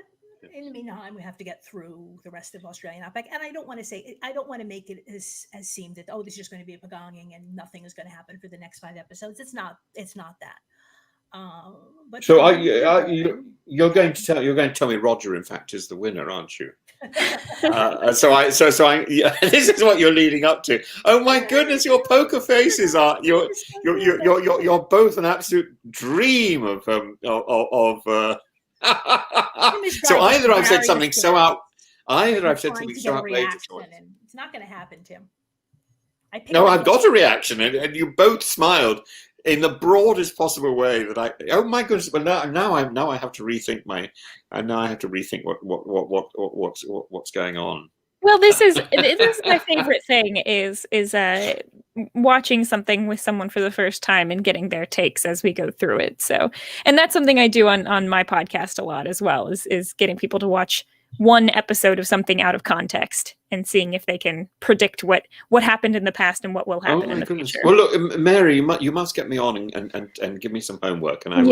in the meantime, we have to get through the rest of Australian Outback, and I don't want to make it as seem that, oh, this is just going to be a pagonging and nothing is going to happen for the next 5 episodes. It's not that. But so you're going to tell me Roger, in fact, is the winner, aren't you? This is what you're leading up to. Oh my goodness, your poker faces are you're both an absolute dream of. So either I've said something so outrageous. It's not going to happen, Tim. No, I've got a reaction, and you both smiled in the broadest possible way. That oh my goodness! But now I have to rethink what's going on. Well, this is my favorite thing is watching something with someone for the first time and getting their takes as we go through it. So, and that's something I do on my podcast a lot as well, is getting people to watch one episode of something out of context and seeing if they can predict what happened in the past and what will happen in the future. Well, look, Mary, you must get me on and give me me some homework, and I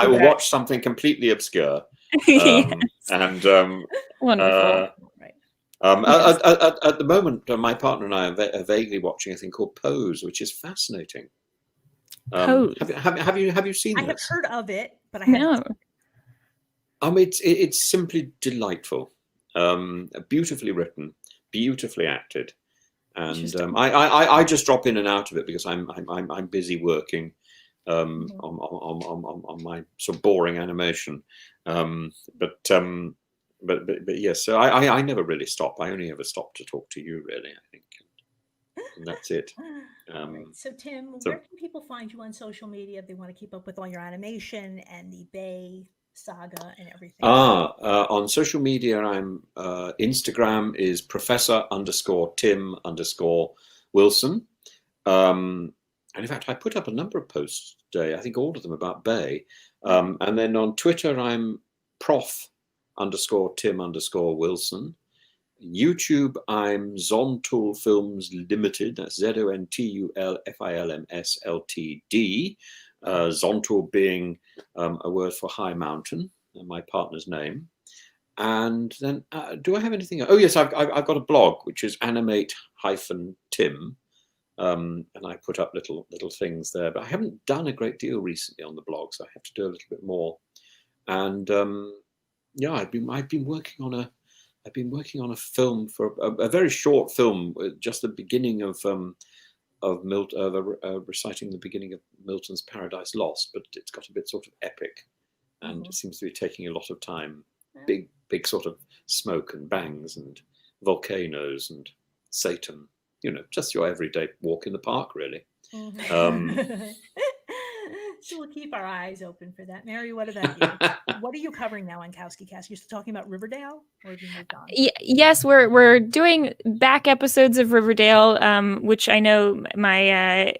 will watch something completely obscure. Yes. And wonderful. At the moment, my partner and I are vaguely watching a thing called Pose, which is fascinating. Pose. Have you seen this? I have heard of it, but I haven't. It's simply delightful, beautifully written, beautifully acted, and I just drop in and out of it because I'm busy working on my sort of boring animation, but yes, so I never really stop. I only ever stop to talk to you, really. I think, and that's it. So Tim, where can people find you on social media if they want to keep up with all your animation and the Bay saga and everything? On social media, I'm Instagram is Professor_Tim_Wilson, and in fact I put up a number of posts today, I think all of them about Bay, and then on Twitter I'm Prof_Tim_Wilson. YouTube I'm Zontool Films Limited, that's ZONTUL FILMS LTD, Zontool being a word for high mountain, my partner's name. And then do I have anything? Oh yes, I've got a blog which is Animate-Tim, and I put up little things there, but I haven't done a great deal recently on the blog, so I have to do a little bit more. And I've been working on a film, for a very short film, just the beginning of reciting the beginning of Milton's Paradise Lost, but it's got a bit sort of epic and Mhm. it seems to be taking a lot of time. Yeah. Big sort of smoke and bangs and volcanoes and Satan. Just your everyday walk in the park, really. Mhm. So we'll keep our eyes open for that. Mary, what about you? What are you covering now on Kowski Cast? You're still talking about Riverdale, or have you moved on? Yes, we're doing back episodes of Riverdale, which I know my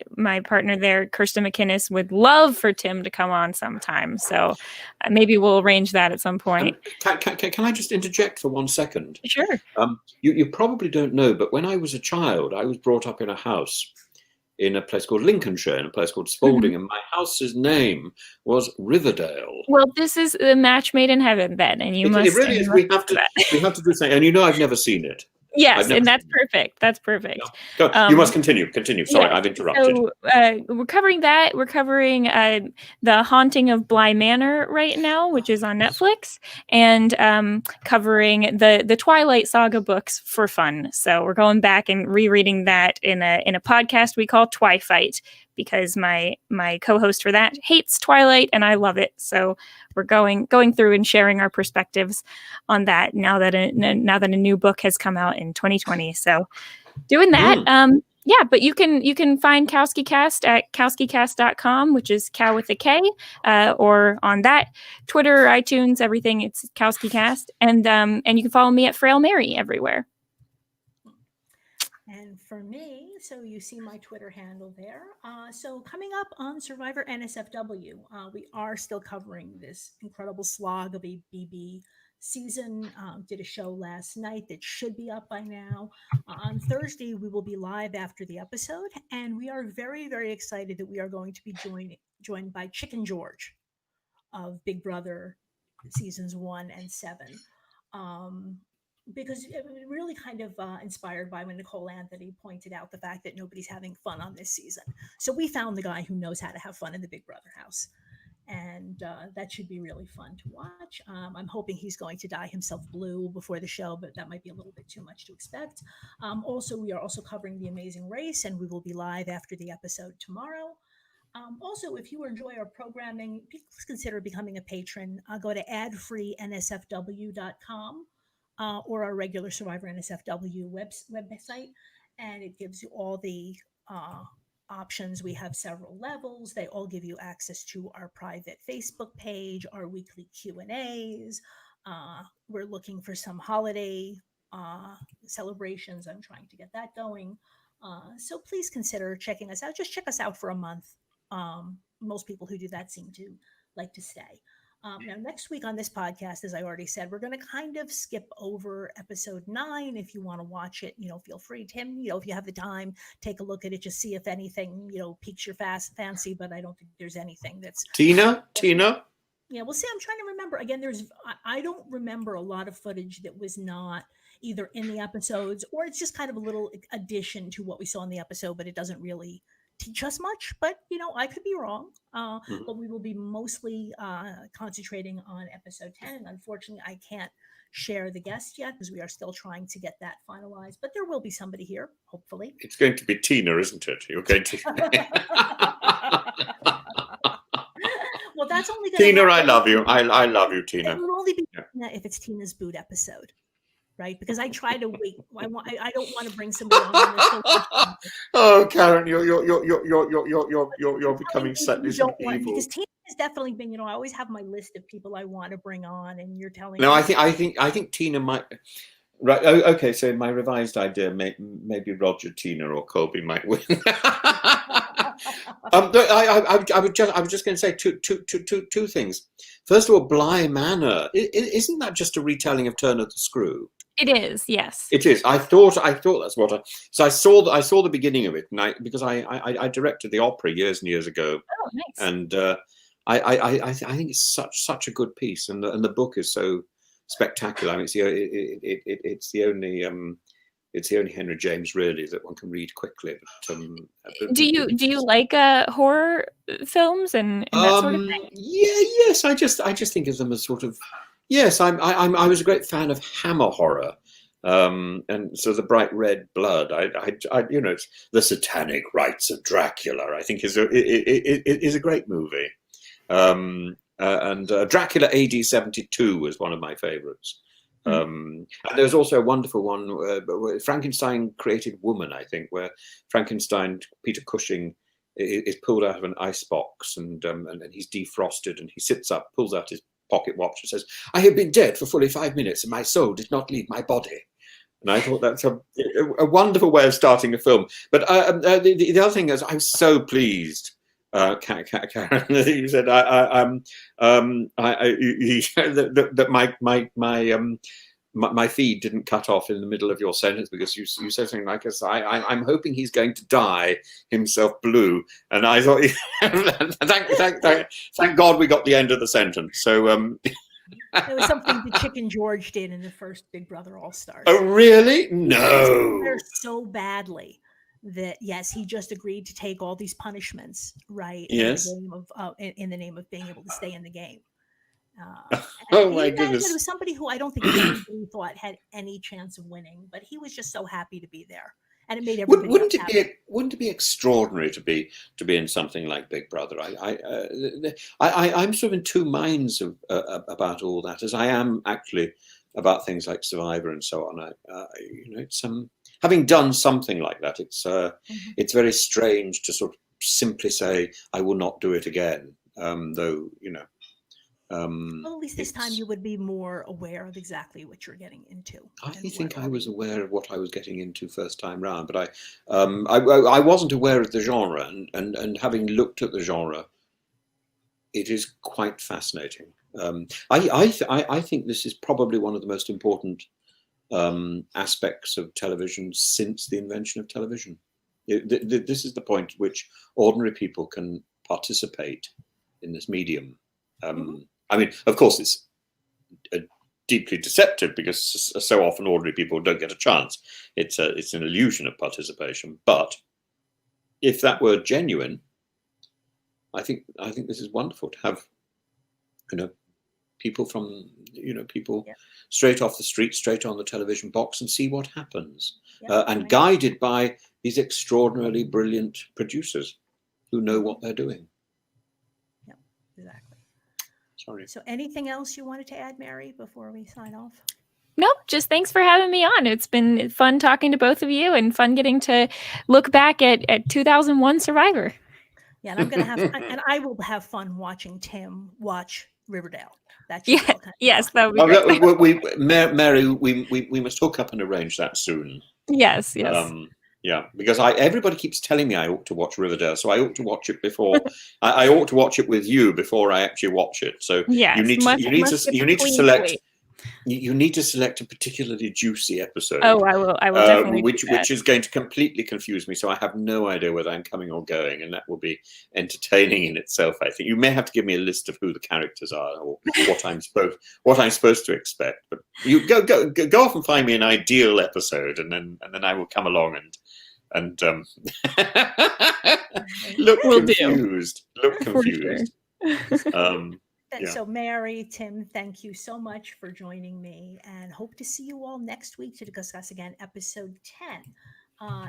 partner there, Kirsten McInnes, would love for Tim to come on sometime. So maybe we'll arrange that at some point. Can I just interject for 1 second? Sure. You probably don't know, but when I was a child, I was brought up in a house in a place called Lincolnshire, in a place called Spalding, and my house's name was Riverdale. Well, this is a match made in heaven, then, and you must. It really is. We have to do something, and I've never seen it. Yes, and that's perfect. That's perfect. No. Go. You must continue. Sorry, I've interrupted. So we're covering that. We're covering The Haunting of Bly Manor right now, which is on Netflix, and covering the Twilight Saga books for fun. So we're going back and rereading that in a podcast we call Twi-Fight, because my co-host for that hates Twilight and I love it. So we're going through and sharing our perspectives on that now that a new book has come out in 2020. So doing that. Yeah, but you can find Kowski Cast at kowskicast.com, which is cow with a K, or on that Twitter, iTunes, everything. It's Kowski Cast, and you can follow me at Frail Mary everywhere. And for me, so you see my Twitter handle there. So coming up on Survivor NSFW, we are still covering this incredible slog of a BB season. Did a show last night that should be up by now. On Thursday, we will be live after the episode, and we are very, very excited that we are going to be joined by Chicken George of Big Brother seasons 1 and 7. Because it was really kind of inspired by when Nicole Anthony pointed out the fact that nobody's having fun on this season. So we found the guy who knows how to have fun in the Big Brother house. And that should be really fun to watch. I'm hoping he's going to dye himself blue before the show, but that might be a little bit too much to expect. Also, we are also covering The Amazing Race, and we will be live after the episode tomorrow. Also, if you enjoy our programming, please consider becoming a patron. Go to adfreeNSFW.com. Or our regular Survivor NSFW website, and it gives you all the options. We have several levels. They all give you access to our private Facebook page, our weekly Q&As. We're looking for some holiday celebrations. I'm trying to get that going. So please consider checking us out. Just check us out for a month. Most people who do that seem to like to stay. Now, next week on this podcast, as I already said, we're going to kind of skip over episode 9. If you want to watch it, feel free. Tim, if you have the time, take a look at it, just see if anything, piques your fancy. But I don't think there's anything that's Tina. Yeah, we'll see. I'm trying to remember. Again, I don't remember a lot of footage that was not either in the episodes, or it's just kind of a little addition to what we saw in the episode, but it doesn't really teach us much. But I could be wrong. But we will be mostly concentrating on episode 10. And unfortunately, I can't share the guest yet because we are still trying to get that finalized. But there will be somebody here, hopefully. It's going to be Tina, isn't it? You're going to. Well, that's only going Tina, I love you. I love you, Tina. It will only be Tina if it's Tina's boot episode. Right, because I try to wait. I don't want to bring somebody on. Oh, Karen, you're becoming slightly evil. Because Tina has definitely been. I always have my list of people I want to bring on, and you're telling. No, I think Tina might. Right. Okay. So my revised idea, maybe Roger, Tina, or Colby might win. I was just going to say two things. First of all, Bly Manor, isn't that just a retelling of Turn of the Screw? It is, yes. It is. I thought that's what. So I saw the beginning of it, and because I directed the opera years and years ago. Oh, nice. And I think it's such a good piece, and the book is so spectacular. I mean, it's the only Henry James really that one can read quickly. But, do you like horror films and that sort of thing? Yes. I just think of them as sort of. Yes, I was a great fan of Hammer horror, and so the Bright Red Blood. It's the Satanic Rites of Dracula. I think is a great movie. and Dracula AD 72 was one of my favorites. And there's also a wonderful one where Frankenstein Created Woman, I think, where Frankenstein, Peter Cushing, is pulled out of an icebox and he's defrosted, and he sits up, pulls out his pocket watch and says, "I have been dead for fully 5 minutes and my soul did not leave my body." And I thought that's a wonderful way of starting a film. But the other thing is, I was so pleased, Karen, that you said that my feed didn't cut off in the middle of your sentence, because you said something like, "I'm hoping he's going to dye himself blue," and I thought, thank God we got the end of the sentence. So it was something that Chicken George did in the first Big Brother All Stars. Oh, really? No. They're so badly that, yes, he just agreed to take all these punishments, right? Yes. In the name of being able to stay in the game. Oh my goodness! It was somebody who I don't think anybody thought had any chance of winning, but he was just so happy to be there, and it made everybody. Wouldn't it be extraordinary to be in something like Big Brother? I'm sort of in two minds about all that, as I am actually about things like Survivor and so on. It's having done something like that, it's very strange to sort of simply say I will not do it again, though well, at least this time you would be more aware of exactly what you're getting into. I think I was aware of what I was getting into first time round, but I wasn't aware of the genre, and having looked at the genre, it is quite fascinating. I think this is probably one of the most important aspects of television since the invention of television. This is the point at which ordinary people can participate in this medium. I mean, of course, it's deeply deceptive, because so often ordinary people don't get a chance. It's an illusion of participation. But if that were genuine, I think this is wonderful to have, people from people straight off the street, straight on the television box, and see what happens, and guided by these extraordinarily brilliant producers who know what they're doing. Yeah, exactly. Sorry. So anything else you wanted to add, Mary, before we sign off? Nope, just thanks for having me on. It's been fun talking to both of you, and fun getting to look back at 2001 Survivor. Yeah, and I'm gonna have, and I will have fun watching Tim watch Riverdale. That's yes, that would be great. Mary, we must hook up and arrange that soon. Yes. Yeah, because everybody keeps telling me I ought to watch Riverdale, so I ought to watch it before. I ought to watch it with you before I actually watch it. So yes, you need to select a particularly juicy episode. Oh, I will definitely. Which is going to completely confuse me, so I have no idea whether I'm coming or going, and that will be entertaining in itself. I think you may have to give me a list of who the characters are, or what I'm supposed to expect. But you go off and find me an ideal episode, and then I will come along and look confused. Look confused. So Mary, Tim, thank you so much for joining me, and hope to see you all next week to discuss again episode 10.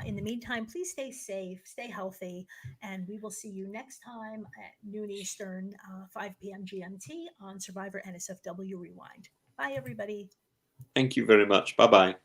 In the meantime, please stay safe, stay healthy, and we will see you next time at noon Eastern, 5 p.m. GMT on Survivor NSFW Rewind. Bye, everybody. Thank you very much. Bye-bye.